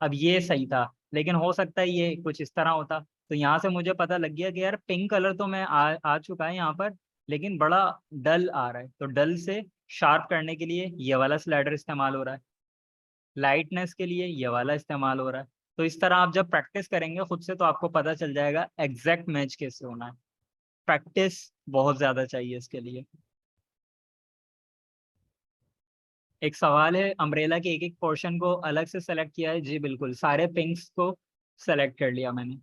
Speaker 1: अब ये सही था, लेकिन हो सकता है ये कुछ इस तरह होता। तो यहाँ से मुझे पता लग गया कि यार पिंक कलर तो मैं आ चुका है यहाँ पर, लेकिन बड़ा डल आ रहा है। तो डल से शार्प करने के लिए ये वाला स्लाइडर इस्तेमाल हो रहा है, लाइटनेस के लिए ये वाला इस्तेमाल हो रहा है। तो इस तरह आप जब प्रैक्टिस करेंगे खुद से तो आपको पता चल जाएगा एग्जैक्ट मैच कैसे होना है। प्रैक्टिस बहुत ज्यादा चाहिए इसके लिए। एक सवाल है, अम्ब्रेला के एक एक पोर्शन को अलग से सेलेक्ट किया है जी? बिल्कुल, सारे पिंक्स को सेलेक्ट कर लिया मैंने।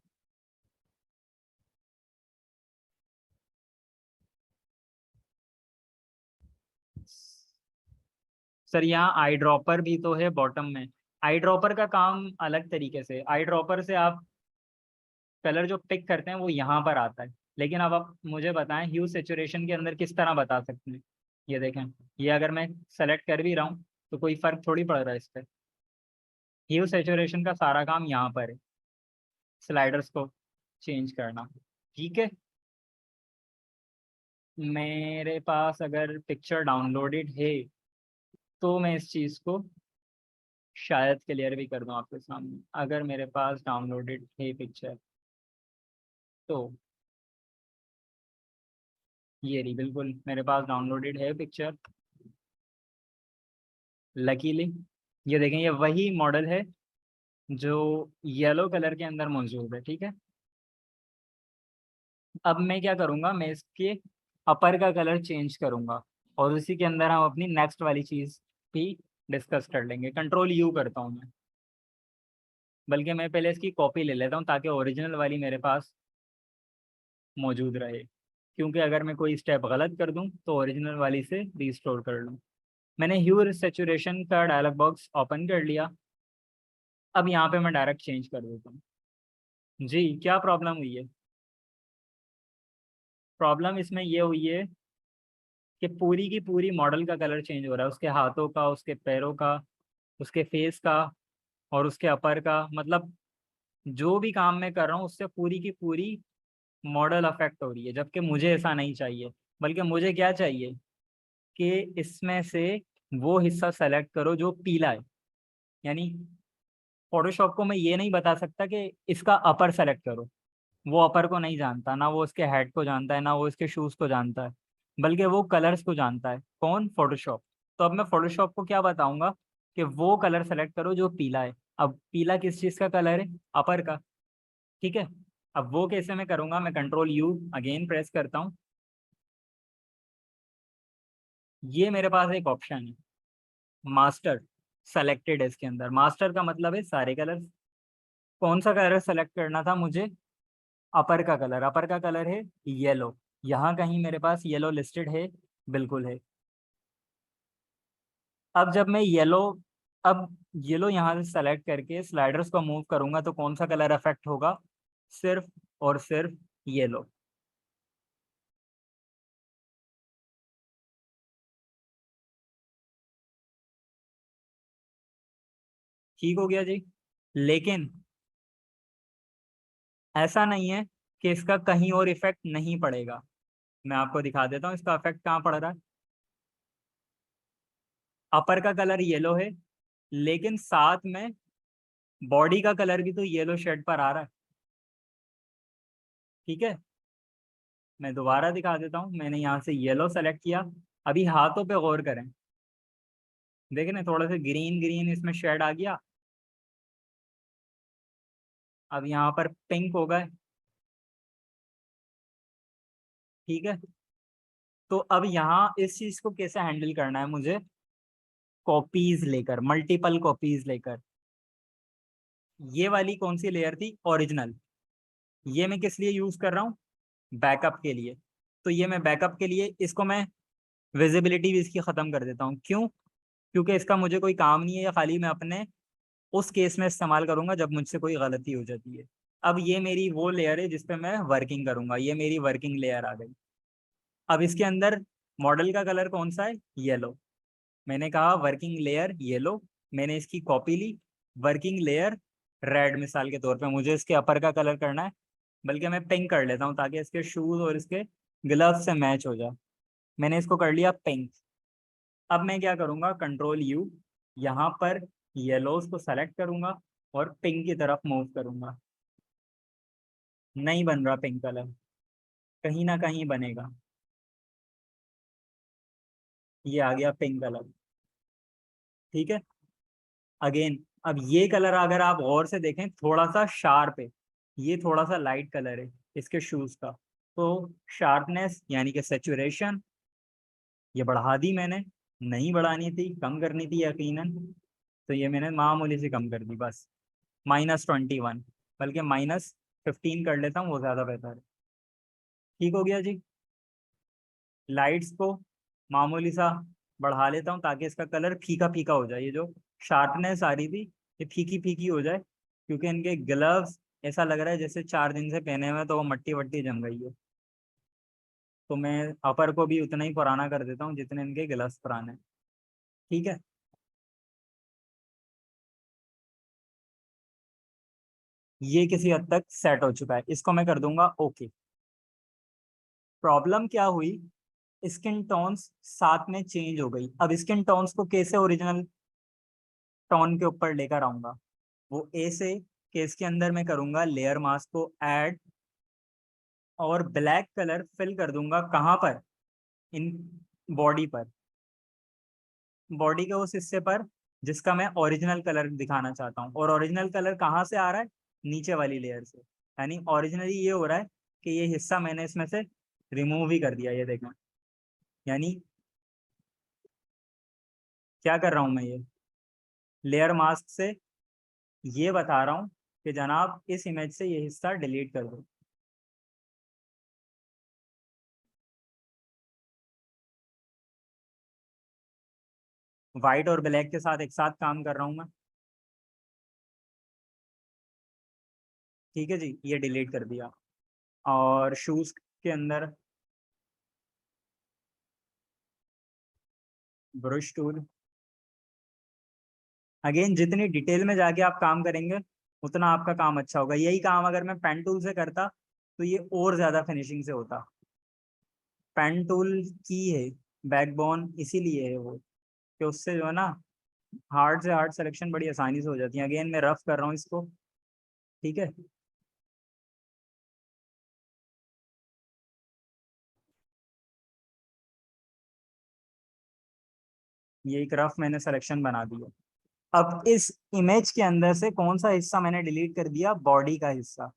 Speaker 1: सर यहाँ आई ड्रॉपर भी तो है बॉटम में। आई ड्रॉपर का काम अलग तरीके से, आई ड्रॉपर से आप कलर जो पिक करते हैं वो यहाँ पर आता है। लेकिन अब आप मुझे बताएं ह्यू सेचुरेशन के अंदर किस तरह बता सकते हैं। ये देखें, ये अगर मैं सेलेक्ट कर भी रहा हूँ तो कोई फर्क थोड़ी पड़ रहा है इस पर। ह्यू सेचुरेशन का सारा काम यहाँ पर है, स्लाइडर्स को चेंज करना। ठीक है, मेरे पास अगर पिक्चर डाउनलोडेड है तो मैं इस चीज़ को शायद क्लियर भी कर दूँ आपके सामने। अगर मेरे पास डाउनलोडेड है पिक्चर तो ये रही, बिल्कुल मेरे पास डाउनलोडेड है पिक्चर लकीली। ये देखें, ये वही मॉडल है जो येलो कलर के अंदर मौजूद है। ठीक है, अब मैं क्या करूँगा, मैं इसके अपर का कलर चेंज करूँगा और उसी के अंदर हम अपनी नेक्स्ट वाली चीज़ भी डिस्कस कर लेंगे। कंट्रोल यू करता हूँ मैं, बल्कि मैं पहले इसकी कॉपी ले लेता हूँ ताकि ओरिजिनल वाली मेरे पास मौजूद रहे, क्योंकि अगर मैं कोई स्टेप गलत कर दूँ तो ओरिजिनल वाली से रीस्टोर कर लूँ। मैंने ह्यू सेचुरेशन का डायलॉग बॉक्स ओपन कर लिया। अब यहाँ पे मैं डायरेक्ट चेंज कर देता हूँ। जी, क्या प्रॉब्लम हुई है? प्रॉब्लम इसमें ये हुई है कि पूरी की पूरी मॉडल का कलर चेंज हो रहा है, उसके हाथों का, उसके पैरों का, उसके फेस का और उसके अपर का। मतलब जो भी काम मैं कर रहा हूँ उससे पूरी की पूरी मॉडल अफेक्ट हो रही है, जबकि मुझे ऐसा नहीं चाहिए। बल्कि मुझे क्या चाहिए कि इसमें से वो हिस्सा सेलेक्ट करो जो पीला है। यानी फोटोशॉप को मैं ये नहीं बता सकता कि इसका अपर सेलेक्ट करो, वो अपर को नहीं जानता, ना वो उसके हेड को जानता है, ना वो इसके शूज को जानता है, बल्कि वो कलर्स को जानता है। कौन? फोटोशॉप। तो अब मैं फोटोशॉप को क्या बताऊंगा कि वो कलर सेलेक्ट करो जो पीला है। अब पीला किस चीज का कलर है? अपर का। ठीक है, अब वो कैसे मैं करूंगा, मैं कंट्रोल यू अगेन प्रेस करता हूँ। ये मेरे पास एक ऑप्शन है, मास्टर सेलेक्टेड है। इसके अंदर मास्टर का मतलब है सारे कलर। कौन सा कलर सेलेक्ट करना था मुझे? अपर का कलर। अपर का कलर है येलो। यहाँ कहीं मेरे पास येलो लिस्टेड है? बिल्कुल है। अब जब मैं येलो, अब येलो यहाँ से सेलेक्ट करके स्लाइडर्स को मूव करूंगा तो कौन सा कलर अफेक्ट होगा? सिर्फ और सिर्फ येलो। ठीक हो गया जी। लेकिन ऐसा नहीं है कि इसका कहीं और इफेक्ट नहीं पड़ेगा। मैं आपको दिखा देता हूँ इसका इफेक्ट कहाँ पड़ रहा है। अपर का कलर येलो है, लेकिन साथ में बॉडी का कलर भी तो येलो शेड पर आ रहा है। ठीक है, मैं दोबारा दिखा देता हूँ। मैंने यहाँ से येलो सेलेक्ट किया। अभी हाथों पे गौर करें, देखें ना, थोड़ा सा ग्रीन ग्रीन इसमें शेड आ गया। अब यहाँ पर पिंक हो गए। ठीक है, तो अब यहाँ इस चीज को कैसे हैंडल करना है मुझे? कॉपीज लेकर, मल्टीपल कॉपीज लेकर। ये वाली कौन सी लेयर थी? ओरिजिनल। ये मैं किस लिए यूज कर रहा हूँ? बैकअप के लिए। तो ये मैं बैकअप के लिए इसको मैं विजिबिलिटी भी इसकी खत्म कर देता हूँ। क्यों? क्योंकि इसका मुझे कोई काम नहीं है, या खाली मैं अपने उस केस में इस्तेमाल करूंगा जब मुझसे कोई गलती हो जाती है। अब ये मेरी वो लेयर है जिसपे मैं वर्किंग करूंगा, ये मेरी वर्किंग लेयर आ गई। अब इसके अंदर मॉडल का कलर कौन सा है? येलो। मैंने कहा वर्किंग लेयर येलो, मैंने इसकी कॉपी ली। वर्किंग लेयर रेड मिसाल के तौर पे मुझे इसके अपर का कलर करना है, बल्कि मैं पिंक कर लेता हूँ ताकि इसके शूज और इसके ग्लव्स से मैच हो जाए। मैंने इसको कर लिया पिंक। अब मैं क्या करूँगा, कंट्रोल यू, यहाँ पर येलोज को सेलेक्ट करूंगा और पिंक की तरफ मूव करूंगा। नहीं बन रहा पिंक कलर, कहीं ना कहीं बनेगा। ये आ गया पिंक कलर। ठीक है, अगेन अब ये कलर अगर आप गौर से देखें थोड़ा सा शार्प है, ये थोड़ा सा लाइट कलर है इसके शूज का। तो शार्पनेस यानी कि सेचुरेशन ये बढ़ा दी मैंने। नहीं बढ़ानी थी, कम करनी थी यकीनन। तो ये मैंने मामूली से कम कर दी बस, -21, बल्कि -15 कर लेता हूँ, वो ज़्यादा बेहतर है। ठीक हो गया जी। लाइट्स को मामूली सा बढ़ा लेता हूँ ताकि इसका कलर फीका फीका हो जाए। ये जो शार्पनेस आ रही थी ये फीकी फीकी हो जाए, क्योंकि इनके ग्लव्स ऐसा लग रहा है जैसे 4 दिन से पहने हुए, तो वो मट्टी वट्टी जम गई है। तो मैं अपर को भी उतना ही पुराना कर देता हूँ जितने इनके ग्लव्स पुराने हैं। ठीक है। ये किसी हद तक सेट हो चुका है, इसको मैं कर दूंगा ओके। प्रॉब्लम क्या हुई, स्किन टोन्स साथ में चेंज हो गई। अब स्किन टोन्स को कैसे ओरिजिनल टोन के ऊपर लेकर आऊंगा, वो ए से केस के अंदर मैं करूंगा लेयर मास्क को ऐड, और ब्लैक कलर फिल कर दूंगा कहाँ पर, इन बॉडी पर, बॉडी के उस हिस्से पर जिसका मैं ओरिजिनल कलर दिखाना चाहता हूँ। और ओरिजिनल कलर कहाँ से आ रहा है, नीचे वाली लेयर से। यानी ओरिजिनली ये हो रहा है कि ये हिस्सा मैंने इसमें से रिमूव ही कर दिया, ये देखना। यानी क्या कर रहा हूँ मैं, ये लेयर मास्क से ये बता रहा हूँ कि जनाब इस इमेज से ये हिस्सा डिलीट कर दो। व्हाइट और ब्लैक के साथ एक साथ काम कर रहा हूँ मैं। ठीक है जी, ये डिलीट कर दिया। और शूज के अंदर ब्रश टूल, अगेन जितनी डिटेल में जाके आप काम करेंगे उतना आपका काम अच्छा होगा। यही काम अगर मैं पेन टूल से करता तो ये और ज्यादा फिनिशिंग से होता। पेन टूल की है बैकबोन, इसीलिए है वो, कि उससे जो है ना हार्ड से हार्ड सिलेक्शन बड़ी आसानी से हो जाती है। अगेन मैं रफ कर रहा हूँ इसको। ठीक है। ये एक रफ मैंने सिलेक्शन बना दिया। अब इस इमेज के अंदर से कौन सा हिस्सा मैंने डिलीट कर दिया, बॉडी का हिस्सा।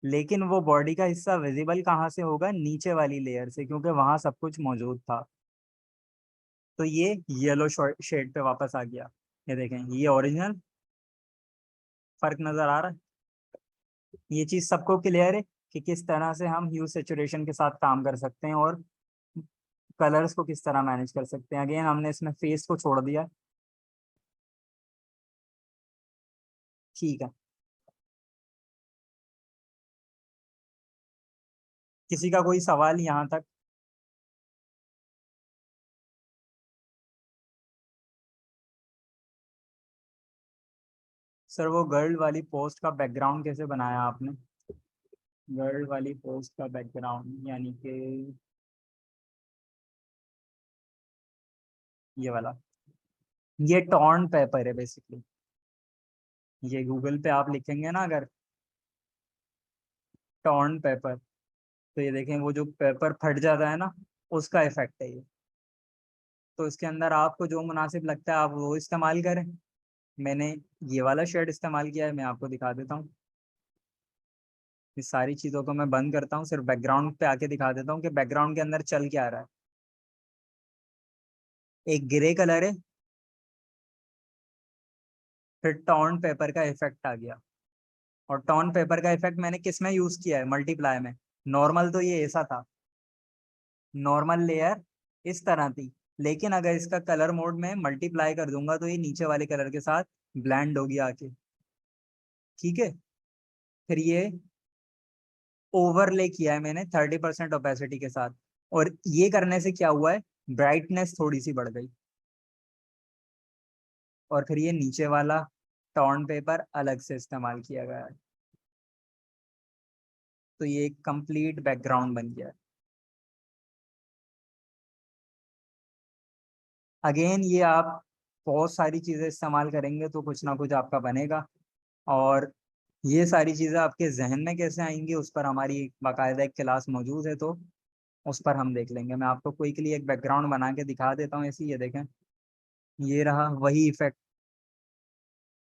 Speaker 1: लेकिन वो बॉडी का हिस्सा विजिबल कहाँ से होगा, नीचे वाली लेयर से, क्योंकि वहां सब कुछ मौजूद था। तो ये येलो शेड पे वापस आ गया। ये देखें, ये ओरिजिनल, फर्क नजर आ रहा है। ये चीज सबको क्लियर है कि किस तरह से हम ह्यू सेचुरेशन के साथ काम कर सकते हैं और कलर्स को किस तरह मैनेज कर सकते हैं। अगेन हमने इसमें फेस को छोड़ दिया। ठीक है। किसी का कोई सवाल यहाँ तक? सर वो गर्ल वाली पोस्ट का बैकग्राउंड कैसे बनाया आपने? गर्ल वाली पोस्ट का बैकग्राउंड यानी कि ये वाला, ये टॉर्न पेपर है बेसिकली। ये गूगल पे आप लिखेंगे ना अगर टॉर्न पेपर, तो ये देखें वो जो पेपर फट जाता है ना, उसका इफेक्ट है ये। तो इसके अंदर आपको जो मुनासिब लगता है आप वो इस्तेमाल करें। मैंने ये वाला शेड इस्तेमाल किया है, मैं आपको दिखा देता हूँ। इस सारी चीज़ों को मैं बंद करता हूँ, सिर्फ बैकग्राउंड पे आके दिखा देता हूँ कि बैकग्राउंड के अंदर चल क्या रहा है। एक ग्रे कलर है, फिर टॉर्न पेपर का इफेक्ट आ गया। और टॉर्न पेपर का इफेक्ट मैंने किस में यूज किया है, मल्टीप्लाई में। नॉर्मल तो ये ऐसा था, नॉर्मल लेयर इस तरह थी, लेकिन अगर इसका कलर मोड में मल्टीप्लाई कर दूंगा तो ये नीचे वाले कलर के साथ ब्लेंड होगी आके। ठीक है। फिर ये ओवरले किया है मैंने 30% ओपेसिटी के साथ, और ये करने से क्या हुआ है, ब्राइटनेस थोड़ी सी बढ़ गई। और फिर ये नीचे वाला टॉर्न पेपर अलग से इस्तेमाल किया गया है। तो ये एक कंप्लीट बैकग्राउंड बन गया है। अगेन ये आप बहुत सारी चीज़ें इस्तेमाल करेंगे तो कुछ ना कुछ आपका बनेगा। और ये सारी चीज़ें आपके जहन में कैसे आएंगी उस पर हमारी बाकायदा एक क्लास मौजूद है, तो उस पर हम देख लेंगे। मैं आपको क्विकली एक बैकग्राउंड बना के दिखा देता हूँ ऐसी। ये देखें, ये रहा वही effect,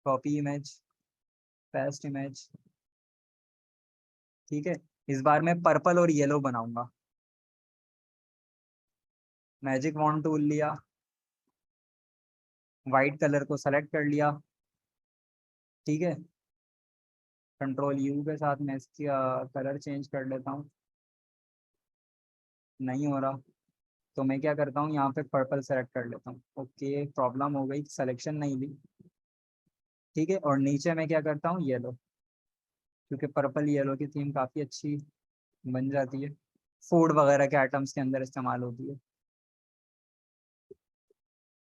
Speaker 1: copy image, paste image. ठीक है। इस बार मैं पर्पल और येलो बनाऊंगा। मैजिक वॉन्ड टूल लिया, वाइट कलर को सेलेक्ट कर लिया। ठीक है। कंट्रोल यू के साथ मैं इसका कलर चेंज कर लेता हूँ। नहीं हो रहा, तो मैं क्या करता हूँ, यहाँ पे पर्पल सेलेक्ट कर लेता हूँ। ओके, प्रॉब्लम हो गई, सिलेक्शन नहीं ली। ठीक है, और नीचे मैं क्या करता हूँ, येलो, क्योंकि पर्पल येलो की थीम काफ़ी अच्छी बन जाती है, फूड वगैरह के आइटम्स के अंदर इस्तेमाल होती है।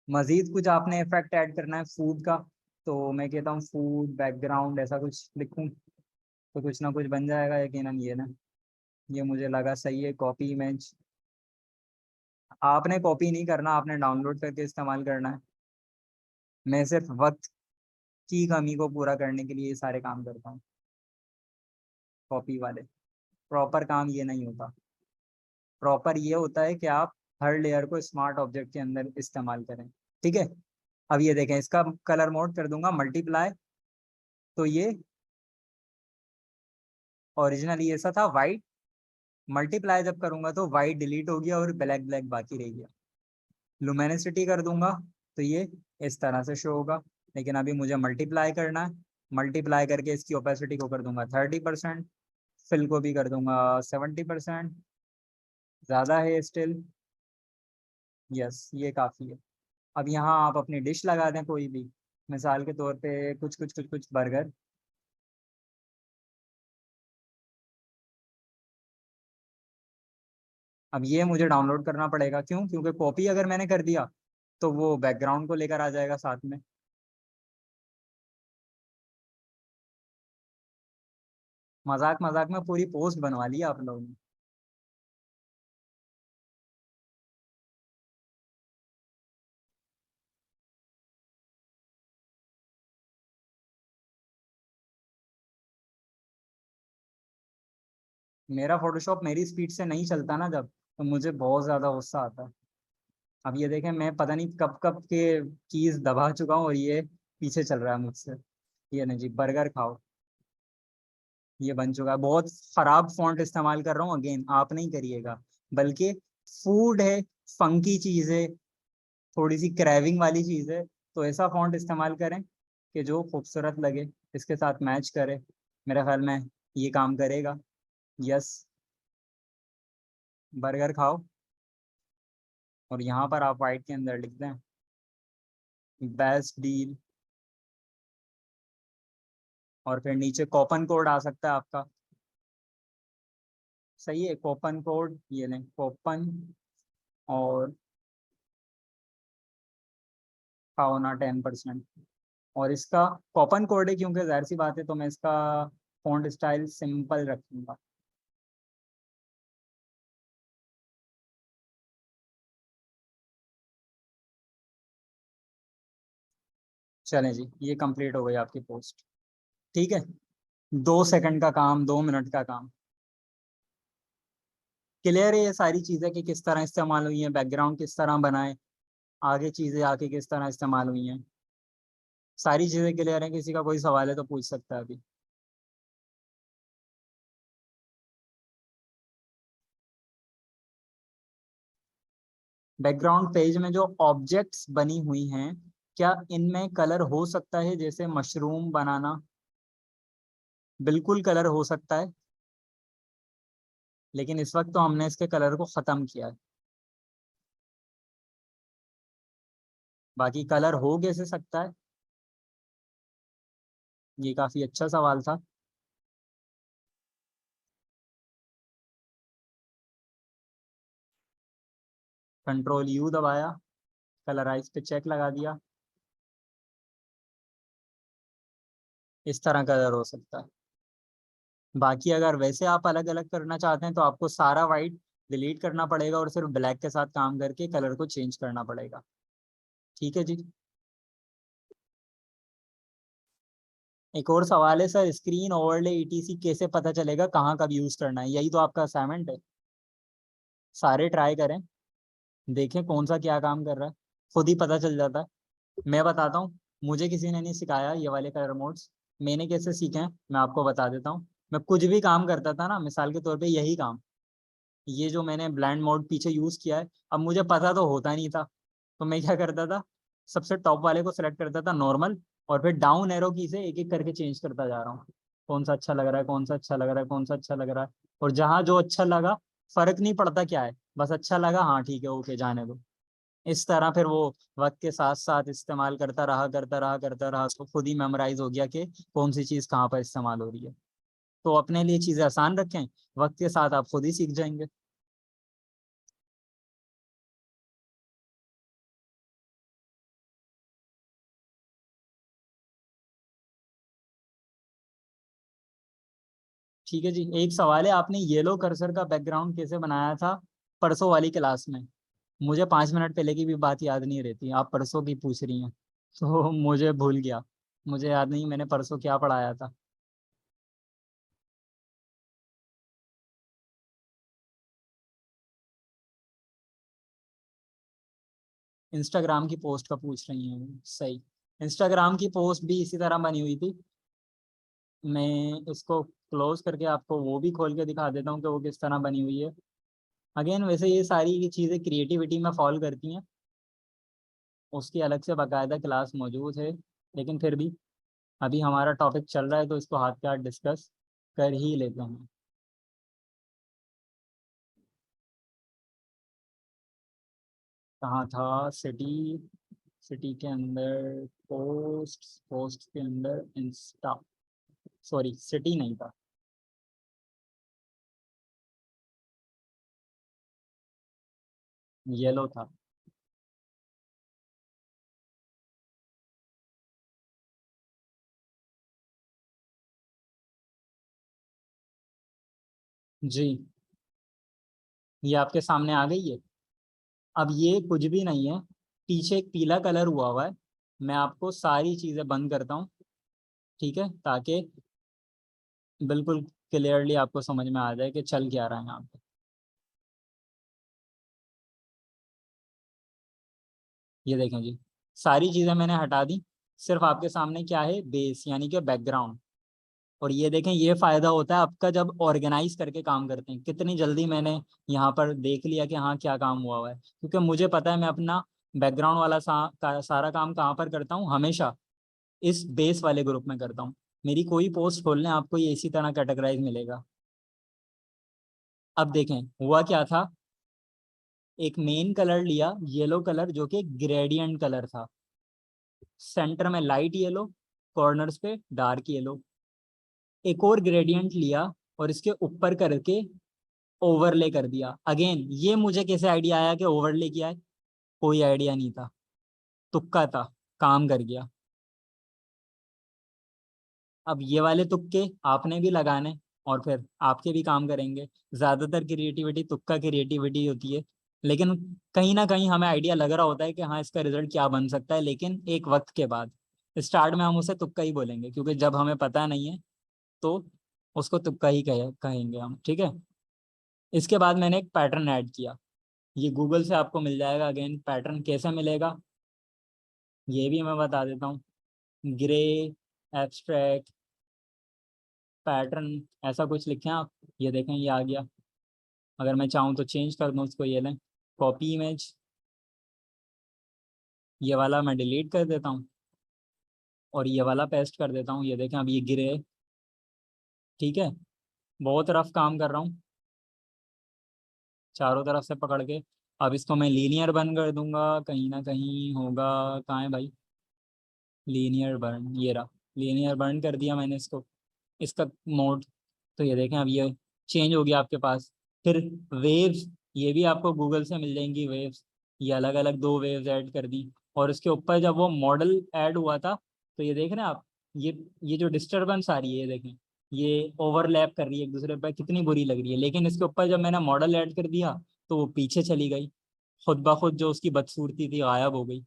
Speaker 1: मजीद कुछ आपने इफेक्ट ऐड करना है फूड का, तो मैं कहता हूँ फूड बैकग्राउंड ऐसा कुछ लिखूँ तो कुछ ना कुछ बन जाएगा यकीनन। ये ना, ये मुझे लगा सही है। कॉपी इमेज, आपने कॉपी नहीं करना, आपने डाउनलोड करके इस्तेमाल करना है। मैं सिर्फ वक्त की कमी को पूरा करने के लिए ये सारे काम करता हूँ, कॉपी वाले। प्रॉपर काम ये नहीं होता। प्रॉपर ये होता है कि आप हर लेयर को स्मार्ट ऑब्जेक्ट के अंदर इस्तेमाल करें। ठीक है, अब ये देखें, इसका कलर मोड कर दूंगा मल्टीप्लाई, तो ये ओरिजिनली ऐसा था वाइट, मल्टीप्लाई जब करूंगा तो वाइट डिलीट हो गया और ब्लैक ब्लैक बाकी रह गया। लुमिनोसिटी कर दूंगा तो ये इस तरह से शो होगा, लेकिन अभी मुझे मल्टीप्लाई करना है। मल्टीप्लाई करके इसकी ओपेसिटी को कर दूंगा 30%, फिल को भी कर दूंगा 70%। ज़्यादा है स्टिल, यस ये काफ़ी है। अब यहाँ आप अपनी डिश लगा दें कोई भी, मिसाल के तौर पे कुछ कुछ कुछ कुछ बर्गर। अब ये मुझे डाउनलोड करना पड़ेगा, क्यों? क्योंकि कॉपी अगर मैंने कर दिया तो वो बैकग्राउंड को लेकर आ जाएगा साथ में। मजाक मजाक में पूरी पोस्ट बनवा ली आप लोगों ने। मेरा फोटोशॉप मेरी स्पीड से नहीं चलता ना जब, तो मुझे बहुत ज़्यादा गुस्सा आता है। अब ये देखें, मैं पता नहीं कब कब के कीज दबा चुका हूँ और ये पीछे चल रहा है मुझसे। ये नहीं जी, बर्गर खाओ, ये बन चुका है। बहुत खराब फॉन्ट इस्तेमाल कर रहा हूँ, अगेन आप नहीं करिएगा। बल्कि फूड है, फंकी चीज़ है, थोड़ी सी क्रैविंग वाली चीज़ है, तो ऐसा फॉन्ट इस्तेमाल करें कि जो खूबसूरत लगे, इसके साथ मैच करे। मेरे ख्याल में ये काम करेगा। यस, बर्गर खाओ, और यहाँ पर आप वाइट के अंदर लिख दें बेस्ट डील, और फिर नीचे कूपन कोड आ सकता है आपका। सही है, कूपन कोड ये लें, कूपन और खाओ ना 10%। और इसका कूपन कोड है क्योंकि जाहिर सी बात है, तो मैं इसका फॉन्ट स्टाइल सिंपल रखूंगा। चलें जी, ये कंप्लीट हो गई आपकी पोस्ट। ठीक है, 2 सेकंड का काम, 2 मिनट का काम। क्लियर है ये सारी चीज़ें कि किस तरह इस्तेमाल हुई हैं, बैकग्राउंड किस तरह बनाए, आगे चीज़ें आके किस तरह इस्तेमाल हुई हैं। सारी चीज़ें क्लियर हैं, किसी का कोई सवाल है तो पूछ सकता है अभी। बैकग्राउंड पेज में जो ऑब्जेक्ट्स बनी हुई हैं, क्या इनमें कलर हो सकता है? जैसे मशरूम बनाना, बिल्कुल कलर हो सकता है, लेकिन इस वक्त तो हमने इसके कलर को ख़त्म किया है। बाकी कलर हो कैसे सकता है? ये काफ़ी अच्छा सवाल था। कंट्रोल यू दबाया, कलराइज पे चेक लगा दिया, इस तरह कलर हो सकता है। बाकी अगर वैसे आप अलग अलग करना चाहते हैं तो आपको सारा वाइट डिलीट करना पड़ेगा और सिर्फ ब्लैक के साथ काम करके कलर को चेंज करना पड़ेगा। ठीक है जी। एक और सवाल है सर, स्क्रीन ओवरले ईटीसी कैसे पता चलेगा कहाँ कब यूज़ करना है? यही तो आपका असाइनमेंट है। सारे ट्राई करें, देखें कौन सा क्या काम कर रहा है, खुद ही पता चल जाता है। मैं बताता हूँ, मुझे किसी ने नहीं सिखाया ये वाले कलर मोड्स। मैंने कैसे सीखे हैं मैं आपको बता देता हूँ। मैं कुछ भी काम करता था ना, मिसाल के तौर पे यही काम, ये जो मैंने ब्लेंड मोड पीछे यूज़ किया है, अब मुझे पता तो होता नहीं था, तो मैं क्या करता था, सबसे टॉप वाले को सेलेक्ट करता था नॉर्मल, और फिर डाउन एरो की से एक एक करके चेंज करता जा रहा हूँ। कौन सा अच्छा लग रहा है, कौन सा अच्छा लग रहा है, कौन सा अच्छा लग रहा है, और जहाँ जो अच्छा लगा, फर्क नहीं पड़ता क्या है, बस अच्छा लगा, हाँ ठीक है ओके जाने दो। इस तरह फिर वो वक्त के साथ साथ इस्तेमाल करता रहा तो खुद ही मेमोराइज हो गया कि कौन सी चीज़ कहाँ पर इस्तेमाल हो रही है। तो अपने लिए चीज़ें आसान रखें, वक्त के साथ आप खुद ही सीख जाएंगे। ठीक है जी, एक सवाल है, आपने येलो कर्सर का बैकग्राउंड कैसे बनाया था परसों वाली क्लास में? मुझे 5 मिनट पहले की भी बात याद नहीं रहती, आप परसों की पूछ रही हैं। तो मुझे भूल गया, मुझे याद नहीं मैंने परसों क्या पढ़ाया था। इंस्टाग्राम की पोस्ट का पूछ रही हैं, सही। इंस्टाग्राम की पोस्ट भी इसी तरह बनी हुई थी। मैं इसको क्लोज करके आपको वो भी खोल के दिखा देता हूँ कि वो किस तरह बनी हुई है। अगेन वैसे ये सारी चीज़ें क्रिएटिविटी में फॉल करती हैं, उसकी अलग से बाकायदा क्लास मौजूद है, लेकिन फिर भी अभी हमारा टॉपिक चल रहा है तो इसको हाथ के हाथ डिस्कस कर ही लेते हैं। कहाँ था? सिटी, सिटी के अंदर पोस्ट, पोस्ट के अंदर इंस्टा, सॉरी सिटी नहीं था। येलो था। जी, ये आपके सामने आ गई है। अब ये कुछ भी नहीं है, पीछे एक पीला कलर हुआ हुआ है। मैं आपको सारी चीज़ें बंद करता हूँ, ठीक है, ताकि बिल्कुल क्लियरली आपको समझ में आ जाए कि चल क्या रहा है यहाँ पे। ये देखें जी, सारी चीज़ें मैंने हटा दी, सिर्फ आपके सामने क्या है, बेस यानी कि बैकग्राउंड। और ये देखें, ये फ़ायदा होता है आपका जब ऑर्गेनाइज करके काम करते हैं। कितनी जल्दी मैंने यहाँ पर देख लिया कि हाँ क्या काम हुआ हुआ है, क्योंकि मुझे पता है मैं अपना बैकग्राउंड वाला सारा काम कहाँ पर करता हूँ, हमेशा इस बेस वाले ग्रुप में करता हूँ। मेरी कोई पोस्ट खोल लें, आपको ये इसी तरह कैटेगराइज मिलेगा। अब देखें हुआ क्या था, एक मेन कलर लिया येलो कलर जो कि ग्रेडियंट कलर था, सेंटर में लाइट येलो, कॉर्नर्स पे डार्क येलो। एक और ग्रेडियंट लिया और इसके ऊपर करके ओवरले कर दिया। अगेन ये मुझे कैसे आइडिया आया कि ओवरले किया है? कोई आइडिया नहीं था, तुक्का था, काम कर गया। अब ये वाले तुक्के आपने भी लगाने, और फिर आपके भी काम करेंगे। ज्यादातर क्रिएटिविटी तुक्का क्रिएटिविटी होती है, लेकिन कहीं ना कहीं हमें आइडिया लग रहा होता है कि हाँ इसका रिजल्ट क्या बन सकता है, लेकिन एक वक्त के बाद। स्टार्ट में हम उसे तुक्का ही बोलेंगे, क्योंकि जब हमें पता नहीं है तो उसको तुक्का ही कहेंगे हम, ठीक है। इसके बाद मैंने एक पैटर्न ऐड किया, ये गूगल से आपको मिल जाएगा। अगेन पैटर्न कैसे मिलेगा ये भी मैं बता देता हूँ। ग्रे एब्स्ट्रैक्ट पैटर्न, ऐसा कुछ लिखें आप, ये देखें ये आ गया। अगर मैं चाहूँ तो चेंज कर दूँ उसको, ये लें कॉपी इमेज, ये वाला मैं डिलीट कर देता हूँ और ये वाला पेस्ट कर देता हूँ। ये देखें अब ये ग्रे, ठीक है। बहुत रफ काम कर रहा हूँ, चारों तरफ से पकड़ के। अब इसको मैं लीनियर बर्न कर दूंगा, कहीं ना कहीं होगा, कहाँ है भाई लीनियर बर्न, ये रहा। लीनियर बर्न कर दिया मैंने इसको, इसका मोड। तो ये देखें अब ये चेंज हो गया आपके पास। फिर वेव्स, ये भी आपको गूगल से मिल जाएंगी वेव्स। ये अलग अलग दो वेव्स ऐड कर दी, और इसके ऊपर जब वो मॉडल ऐड हुआ था तो ये देख रहे हैं आप, ये जो डिस्टरबेंस आ रही है, ये देखें ये ओवरलैप कर रही है एक दूसरे पर, कितनी बुरी लग रही है। लेकिन इसके ऊपर जब मैंने मॉडल ऐड कर दिया तो वो पीछे चली गई, खुद ब खुद जो उसकी बदसूरती थी गायब हो गई।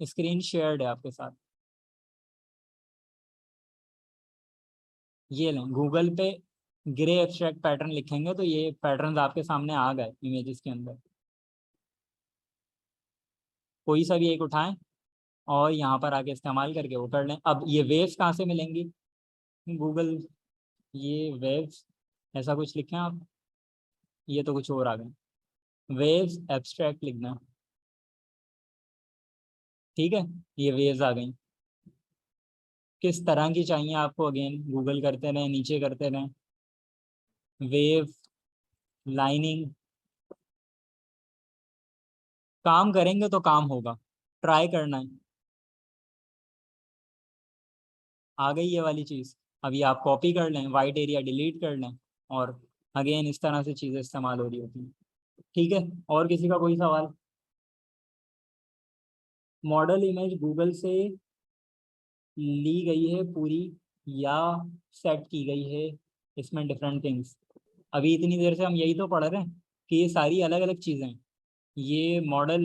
Speaker 1: स्क्रीन शेयर्ड है आपके साथ, ये लें गूगल पे ग्रे एब्स्ट्रैक्ट पैटर्न लिखेंगे तो ये पैटर्न्स आपके सामने आ गए इमेजेस के अंदर। कोई सा भी एक उठाएं और यहाँ पर आके इस्तेमाल करके वो कर लें। अब ये वेव्स कहाँ से मिलेंगी? गूगल, ये वेव्स, ऐसा कुछ लिखें आप, ये तो कुछ और आ गए। वेव्स एब्स्ट्रैक्ट लिखना, ठीक है। ये वेव्स आ गई, किस तरह की चाहिए आपको, अगेन गूगल करते रहें, नीचे करते रहें। वेव लाइनिंग, काम करेंगे तो काम होगा, ट्राई करना है। आ गई ये वाली चीज़। अभी आप कॉपी कर लें, वाइट एरिया डिलीट कर लें, और अगेन इस तरह से चीज़ें इस्तेमाल हो रही होती हैं। ठीक है, और किसी का कोई सवाल? मॉडल इमेज गूगल से ली गई है पूरी, या सेट की गई है, इसमें डिफरेंट थिंग्स। अभी इतनी देर से हम यही तो पढ़ रहे हैं कि ये सारी अलग अलग चीज़ें हैं। ये मॉडल,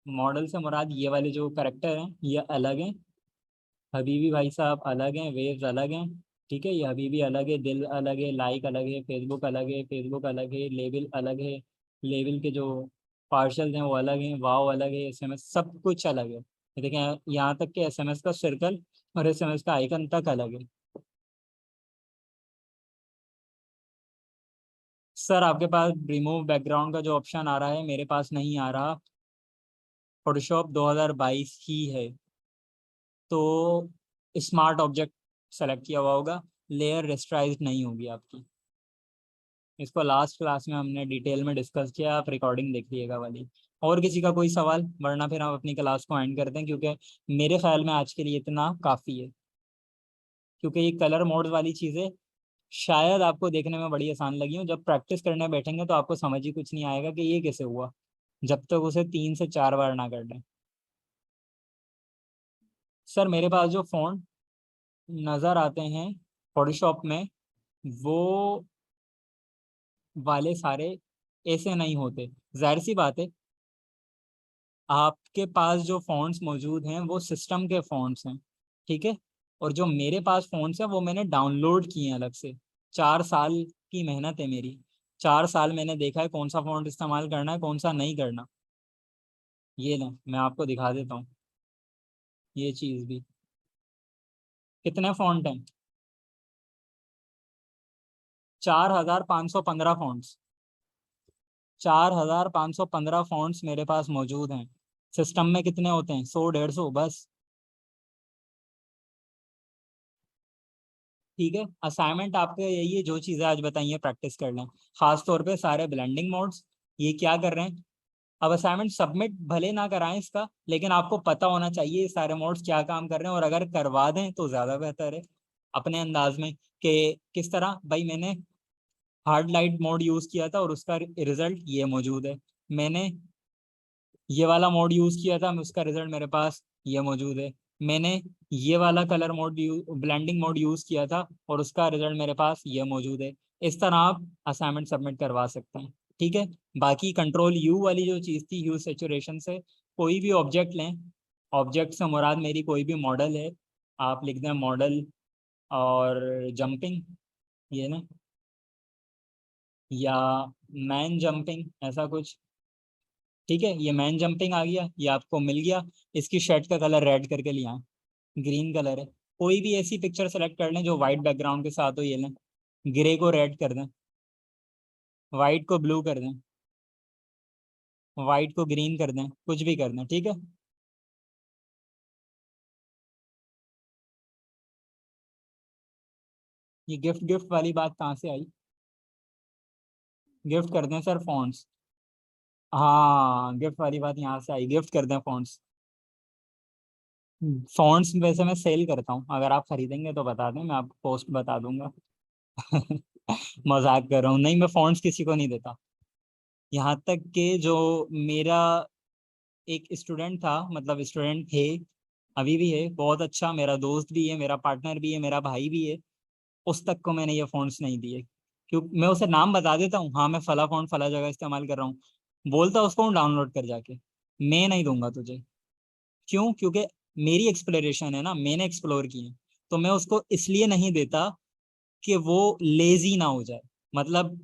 Speaker 1: मॉडल से मुराद ये वाले जो करेक्टर हैं ये अलग हैं, हबीबी भाई साहब अलग हैं, वेव्स अलग हैं। ठीक है, ये हबीबी अलग है, दिल अलग है, लाइक अलग है, फेसबुक अलग है, फेसबुक अलग है, लेवल अलग है, लेवल के जो पार्शल्स हैं वो अलग हैं, वाव अलग है, एसएमएस सब कुछ अलग है। ये देखें, यहाँ तक कि एसएमएस का सर्कल और एसएमएस का आइकन तक अलग है। सर आपके पास रिमूव बैकग्राउंड का जो ऑप्शन आ रहा है, मेरे पास नहीं आ रहा। फोटोशॉप 2022 ही है, तो स्मार्ट ऑब्जेक्ट सेलेक्ट किया हुआ होगा, लेयर रेस्टराइज नहीं होगी आपकी। इसको लास्ट क्लास में हमने डिटेल में डिस्कस किया, आप रिकॉर्डिंग देख लीजिएगा वाली। और किसी का कोई सवाल, वरना फिर हम अपनी क्लास को एंड करते हैं, क्योंकि मेरे ख्याल में आज के लिए इतना काफ़ी है। क्योंकि ये कलर मोड वाली चीज़ें शायद आपको देखने में बड़ी आसान लगी हो, जब प्रैक्टिस करने बैठेंगे तो आपको समझ ही कुछ नहीं आएगा कि ये कैसे हुआ, जब तक उसे 3 से 4 बार ना कर लें। सर मेरे पास जो फ़ॉन्ट नज़र आते हैं फोटोशॉप में, वो वाले सारे ऐसे नहीं होते। जाहिर सी बात है, आपके पास जो फ़ॉन्ट्स मौजूद हैं वो सिस्टम के फ़ॉन्ट्स हैं। ठीक है, और जो मेरे पास फ़ॉन्ट्स हैं वो मैंने डाउनलोड किए हैं अलग से। 4 साल की मेहनत है मेरी। 4 साल मैंने देखा है कौन सा फ़ॉन्ट इस्तेमाल करना है, कौन सा नहीं करना। ये ना, मैं आपको दिखा देता हूँ ये चीज़ भी। कितने फ़ॉन्ट हैं? 4515 फ़ॉन्ट्स। 4515 फ़ॉन्ट्स मेरे पास मौजूद हैं। सिस्टम में कितने होते हैं? 100 150 बस। ठीक है, असाइनमेंट आपके यही है, जो चीज़ें आज बताइए प्रैक्टिस कर लें। खास तौर पे सारे ब्लेंडिंग मोड्स, ये क्या कर रहे हैं। अब असाइनमेंट सबमिट भले ना कराएं इसका, लेकिन आपको पता होना चाहिए ये सारे मोड्स क्या काम कर रहे हैं, और अगर करवा दें तो ज़्यादा बेहतर है। अपने अंदाज में कि किस तरह, भाई मैंने हार्ड लाइट मोड यूज़ किया था और उसका रिजल्ट ये मौजूद है। मैंने ये वाला मोड यूज़ किया था, उसका रिजल्ट मेरे पास ये मौजूद है। मैंने ये वाला colour mode blending mode use किया था और उसका रिजल्ट मेरे पास ये मौजूद है। इस तरह आप असाइनमेंट सबमिट करवा सकते हैं। ठीक है, बाकी कंट्रोल यू वाली जो चीज़ थी, ह्यू सेचुरेशन से कोई भी ऑब्जेक्ट लें, ऑब्जेक्ट से मुराद मेरी कोई भी मॉडल है, आप लिख दें मॉडल और जंपिंग, ये ना, या मैन जंपिंग, ऐसा कुछ। ठीक है, ये मैन जंपिंग आ गया, ये आपको मिल गया। इसकी शर्ट का कलर रेड करके लिया, ग्रीन कलर है। कोई भी ऐसी पिक्चर सेलेक्ट कर लें जो वाइट बैकग्राउंड के साथ हो, ये लें, ग्रे को रेड कर दें, वाइट को ब्लू कर दें, वाइट को ग्रीन कर दें, कुछ भी कर दें। ठीक है, ये गिफ्ट गिफ्ट वाली बात कहाँ से आई? गिफ्ट कर दें सर फॉन्ट्स। हाँ, गिफ्ट वाली बात यहाँ से आई, गिफ्ट कर दें फॉन्ट्स। फॉन्ट्स वैसे मैं सेल करता हूँ, अगर आप खरीदेंगे तो बता दें, मैं आपको पोस्ट बता दूंगा। मजाक कर रहा हूँ, नहीं मैं फॉन्ट्स किसी को नहीं देता। यहाँ तक कि जो मेरा एक स्टूडेंट था, मतलब स्टूडेंट थे, अभी भी है, बहुत अच्छा मेरा दोस्त भी है, मेरा पार्टनर भी है, मेरा भाई भी है, उस तक को मैंने ये फ़ॉन्ट्स नहीं दिए। क्यों? मैं उसे नाम बता देता हूँ, हाँ मैं फला फ़ॉन्ट फला जगह इस्तेमाल कर रहा हूँ, बोलता उसको डाउनलोड कर जाके, मैं नहीं दूंगा तुझे। क्यों? क्योंकि मेरी एक्सप्लोरेशन है ना, मैंने एक्सप्लोर की है, तो मैं उसको इसलिए नहीं देता कि वो लेजी ना हो जाए। मतलब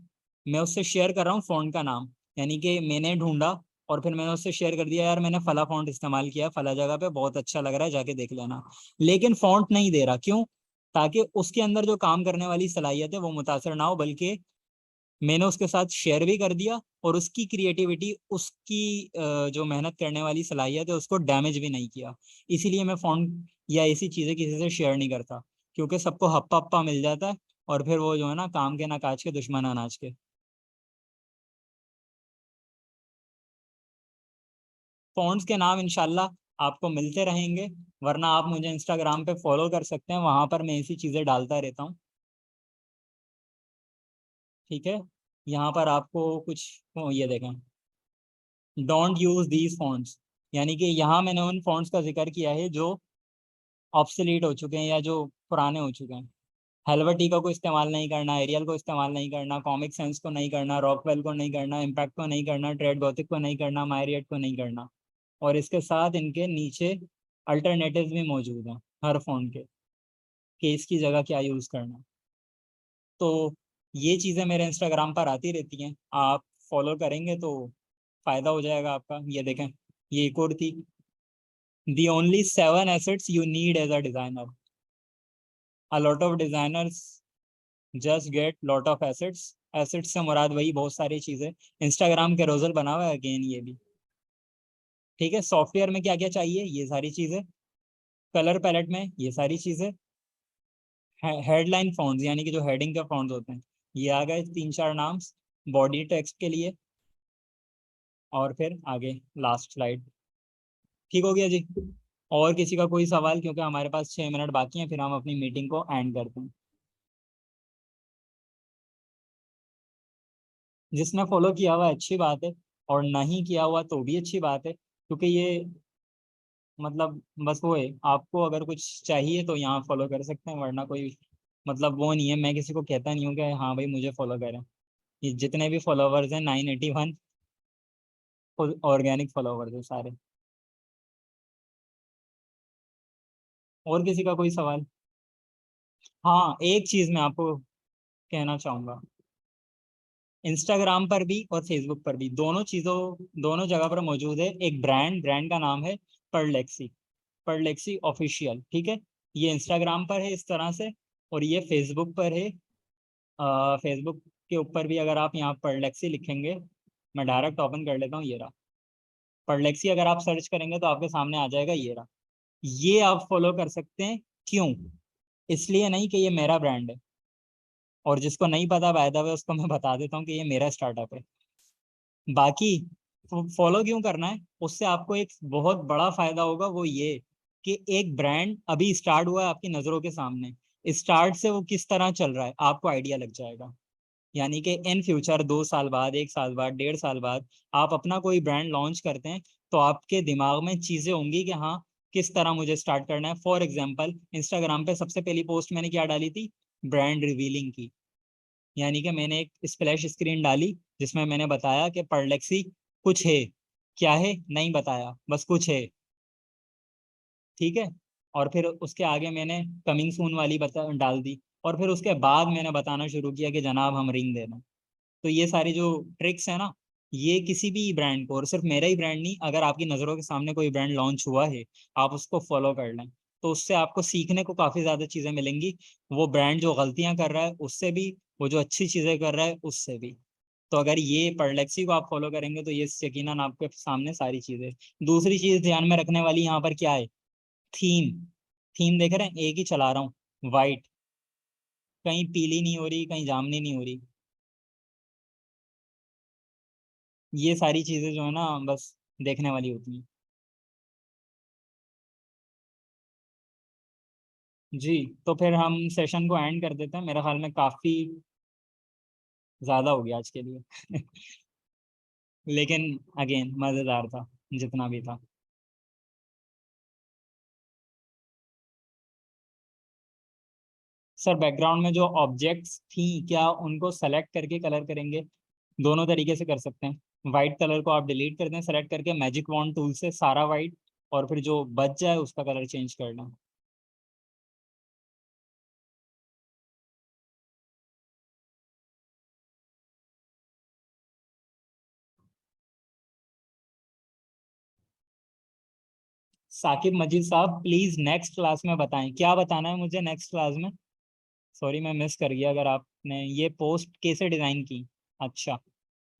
Speaker 1: मैं उससे शेयर कर रहा हूँ फ़ॉन्ट का नाम, यानी कि मैंने ढूंढा और फिर मैंने उससे शेयर कर दिया, यार मैंने फला फ़ॉन्ट इस्तेमाल किया फला जगह पे, बहुत अच्छा लग रहा है, जाके देख लेना। लेकिन फ़ॉन्ट नहीं दे रहा, क्यों? ताकि उसके अंदर जो काम करने वाली सलाहियत है वो मुतासर ना हो, बल्कि मैंने उसके साथ शेयर भी कर दिया, और उसकी क्रिएटिविटी, उसकी जो मेहनत करने वाली सलाहियत है उसको डैमेज भी नहीं किया। इसीलिए मैं फ़ॉन्ट या ऐसी चीज़ें किसी से शेयर नहीं करता, क्योंकि सबको हप्पा हप्पा मिल जाता है, और फिर वो जो है ना, काम के ना काज के, दुश्मन अनाज के। फ़ॉन्ट्स के नाम इंशाल्लाह आपको मिलते रहेंगे, वरना आप मुझे इंस्टाग्राम पे फॉलो कर सकते हैं, वहाँ पर मैं ऐसी चीज़ें डालता रहता हूँ। ठीक है, यहाँ पर आपको कुछ ये देखें, डोंट यूज़ दीज फ़ॉन्ट्स, यानी कि यहाँ मैंने उन फ़ॉन्ट्स का जिक्र किया है जो ऑब्सोलीट हो चुके हैं या जो पुराने हो चुके हैं। हेलवेटिका को इस्तेमाल नहीं करना, एरियल को इस्तेमाल नहीं करना, कॉमिक सेंस को नहीं करना, रॉकवेल को नहीं करना, इम्पैक्ट को नहीं करना, ट्रेड गॉथिक को नहीं करना, मायरिएट को नहीं करना। और इसके साथ इनके नीचे अल्टरनेटिव्स भी मौजूद हैं हर फ़ोन के, कि इसकी जगह क्या यूज़ करना। तो ये चीज़ें मेरे इंस्टाग्राम पर आती रहती हैं, आप फॉलो करेंगे तो फ़ायदा हो जाएगा आपका। ये देखें, ये एक और थी, the only 7 assets you need as a designer. A lot of designers just get lot of assets. Assets से मुराद वही बहुत सारी चीज़ें, इंस्टाग्राम के रोजल बना हुआ है अगेन ये भी। ठीक है, सॉफ्टवेयर में क्या क्या चाहिए, ये सारी चीज़ें, कलर पैलेट में ये सारी चीज़ें, हेडलाइन फॉन्ट्स यानी कि जो हेडिंग के फॉन्ट्स होते हैं, ये आ गए 3-4 नाम, बॉडी टेक्स्ट के लिए, और फिर आगे लास्ट स्लाइड। ठीक हो गया जी। और किसी का कोई सवाल, क्योंकि हमारे पास 6 मिनट बाकी हैं, फिर हम अपनी मीटिंग को एंड करते हैं। जिसने फॉलो किया हुआ है अच्छी बात है, और नहीं किया हुआ तो भी अच्छी बात है, क्योंकि ये मतलब बस वो है, आपको अगर कुछ चाहिए तो यहाँ फॉलो कर सकते हैं, वरना कोई मतलब वो नहीं है। मैं किसी को कहता नहीं हूँ कि हाँ भाई मुझे फॉलो करें। ये जितने भी फॉलोवर्स हैं 981 ऑर्गेनिक फॉलोवर्स हैं सारे। और किसी का कोई सवाल? हाँ, एक चीज़ मैं आपको कहना चाहूँगा, इंस्टाग्राम पर भी और फेसबुक पर भी, दोनों जगह पर मौजूद है एक ब्रांड का नाम है परलेक्सी, परलेक्सी ऑफिशियल। ठीक है, ये इंस्टाग्राम पर है इस तरह से, और ये फेसबुक पर है। फेसबुक के ऊपर भी अगर आप यहाँ परलेक्सी लिखेंगे, मैं डायरेक्ट ओपन कर लेता हूँ, ये रहा परलेक्सी। अगर आप सर्च करेंगे तो आपके सामने आ जाएगा, ये रहा। ये आप फॉलो कर सकते हैं। क्यों? इसलिए नहीं कि ये मेरा ब्रांड है, और जिसको नहीं पता बाय द वे उसको मैं बता देता हूँ कि ये मेरा स्टार्टअप है। बाकी फॉलो क्यों करना है, उससे आपको एक बहुत बड़ा फायदा होगा, वो ये कि एक ब्रांड अभी स्टार्ट हुआ है आपकी नज़रों के सामने, स्टार्ट से वो किस तरह चल रहा है आपको आइडिया लग जाएगा। यानी कि इन फ्यूचर 2 साल बाद, 1 साल बाद, 1.5 साल बाद आप अपना कोई ब्रांड लॉन्च करते हैं, तो आपके दिमाग में चीज़ें होंगी कि हाँ किस तरह मुझे स्टार्ट करना है। फॉर एग्जाम्पल, इंस्टाग्राम पे सबसे पहली पोस्ट मैंने क्या डाली थी, ब्रांड रिवीलिंग की। यानी कि मैंने एक स्प्लैश स्क्रीन डाली जिसमें मैंने बताया कि परलेक्सी कुछ है, क्या है नहीं बताया, बस कुछ है। ठीक है, और फिर उसके आगे मैंने कमिंग सून वाली बता डाल दी, और फिर उसके बाद मैंने बताना शुरू किया कि जनाब हम रिंग दे रहे हैं। तो ये सारी जो ट्रिक्स है ना, ये किसी भी ब्रांड को, और सिर्फ मेरा ही ब्रांड नहीं, अगर आपकी नज़रों के सामने कोई ब्रांड लॉन्च हुआ है, आप उसको फॉलो कर लें, तो उससे आपको सीखने को काफ़ी ज़्यादा चीज़ें मिलेंगी। वो ब्रांड जो गलतियां कर रहा है उससे भी, वो जो अच्छी चीज़ें कर रहा है उससे भी। तो अगर ये परलेक्सी को आप फॉलो करेंगे तो ये यकीनन आपके सामने सारी चीज़ें। दूसरी चीज़ ध्यान में रखने वाली यहाँ पर क्या है, थीम। थीम देख रहे हैं, एक ही चला रहा हूँ, वाइट, कहीं पीली नहीं हो रही, कहीं जामनी नहीं हो रही। ये सारी चीज़ें जो है ना, बस देखने वाली होती हैं। जी, तो फिर हम सेशन को एंड कर देते हैं, मेरे ख्याल में काफ़ी ज़्यादा हो गया आज के लिए। लेकिन अगेन मज़ेदार था जितना भी था। सर बैकग्राउंड में जो ऑब्जेक्ट्स थी, क्या उनको सेलेक्ट करके कलर करेंगे? दोनों तरीके से कर सकते हैं। वाइट कलर को आप डिलीट कर दें सेलेक्ट करके मैजिक वॉन्ड टूल से, सारा वाइट, और फिर जो बच जाए उसका कलर चेंज कर लें। साकिब मजीद साहब, प्लीज़ नेक्स्ट क्लास में बताएं क्या बताना है मुझे नेक्स्ट क्लास में। सॉरी मैं मिस कर गया, अगर आपने ये पोस्ट कैसे डिज़ाइन की। अच्छा,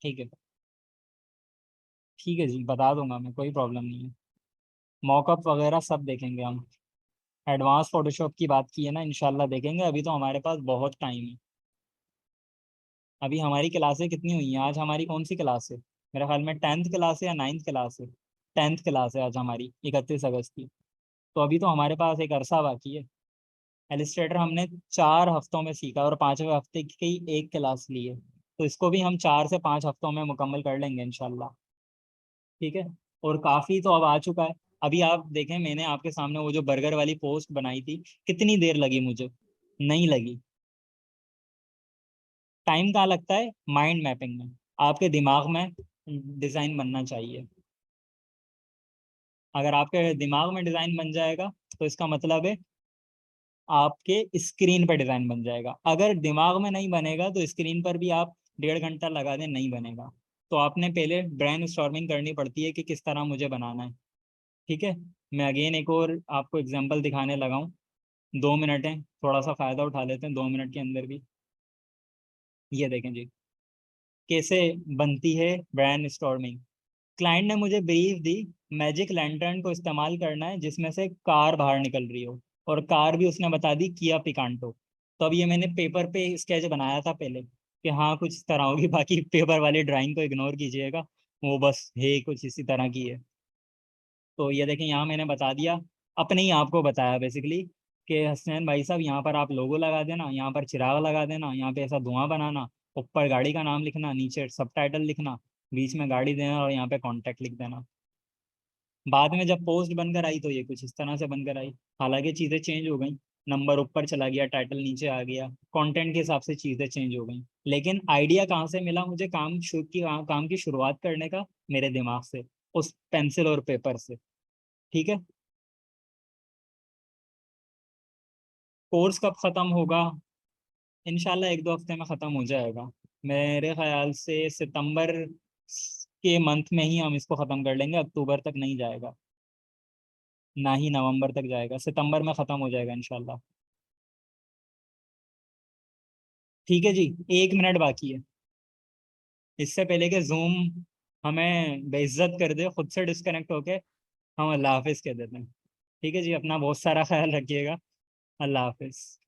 Speaker 1: ठीक है, ठीक है जी, बता दूंगा मैं, कोई प्रॉब्लम नहीं है। मॉकअप वगैरह सब देखेंगे हम। एडवांस फोटोशॉप की बात की है ना, इंशाल्लाह देखेंगे, अभी तो हमारे पास बहुत टाइम है। अभी हमारी क्लासें कितनी हुई हैं, आज हमारी कौन सी क्लास है? मेरे ख्याल में 10th क्लास है या 9th क्लास है। 10th क्लास है आज हमारी, 31 अगस्त की। तो अभी तो हमारे पास एक अरसा बाकी है। एलिस्ट्रेटर हमने 4 हफ्तों में सीखा और 5वें हफ्ते की एक क्लास ली है, तो इसको भी हम 4 से 5 हफ्तों में मुकम्मल कर लेंगे इंशाल्लाह। ठीक है। और काफ़ी तो अब आ चुका है। अभी आप देखें, मैंने आपके सामने वो जो बर्गर वाली पोस्ट बनाई थी, कितनी देर लगी मुझे? नहीं लगी। टाइम कहाँ लगता है? माइंड मैपिंग में। आपके दिमाग में डिज़ाइन बनना चाहिए। अगर आपके दिमाग में डिज़ाइन बन जाएगा तो इसका मतलब है आपके स्क्रीन पर डिज़ाइन बन जाएगा। अगर दिमाग में नहीं बनेगा तो स्क्रीन पर भी आप 1.5 घंटा लगा दें, नहीं बनेगा। तो आपने पहले ब्रेन स्टॉर्मिंग करनी पड़ती है कि किस तरह मुझे बनाना है। ठीक है। मैं अगेन एक और आपको एग्जांपल दिखाने लगा हूँ। 2 मिनट है, थोड़ा सा फ़ायदा उठा लेते हैं 2 मिनट के अंदर भी। ये देखें जी, कैसे बनती है ब्रेन स्टॉर्मिंग। क्लाइंट ने मुझे ब्रीफ दी, मैजिक लैंटर्न को इस्तेमाल करना है जिसमें से कार बाहर निकल रही हो, और कार भी उसने बता दी किया पिकांटो। तो अब ये मैंने पेपर पे स्केच बनाया था पहले कि हाँ कुछ इस तरह होगी, बाकी पेपर वाली ड्राइंग को इग्नोर कीजिएगा, वो बस है कुछ इसी तरह की है। तो ये देखें, यहाँ मैंने बता दिया, अपने ही आपको बताया बेसिकली कि हसनैन भाई साहब यहाँ पर आप लोगो लगा देना, यहाँ पर चिराग लगा देना, यहाँ पे ऐसा धुआं बनाना, ऊपर गाड़ी का नाम लिखना, नीचे सब टाइटल लिखना, बीच में गाड़ी देना और यहाँ पे कांटेक्ट लिख देना। बाद में जब पोस्ट बनकर आई तो ये कुछ इस तरह से बनकर आई। हालांकि चीज़ें चेंज हो गई, नंबर ऊपर चला गया, टाइटल नीचे आ गया, कंटेंट के हिसाब से चीज़ें चेंज हो गई। लेकिन आइडिया कहाँ से मिला मुझे काम की शुरुआत करने का? मेरे दिमाग से, उस पेंसिल और पेपर से। ठीक है। कोर्स कब ख़त्म होगा? इंशाल्लाह 1-2 हफ्ते में ख़त्म हो जाएगा। मेरे ख्याल से सितंबर के मंथ में ही हम इसको ख़त्म कर लेंगे, अक्टूबर तक नहीं जाएगा, ना ही नवंबर तक जाएगा, सितंबर में ख़त्म हो जाएगा इंशाल्लाह। ठीक है जी। 1 मिनट बाकी है, इससे पहले कि जूम हमें बेइज्जत कर दे, खुद से डिस्कनेक्ट होके हम अल्लाह हाफिज़ कह देते हैं। ठीक है जी, अपना बहुत सारा ख्याल रखिएगा। अल्लाह हाफिज़।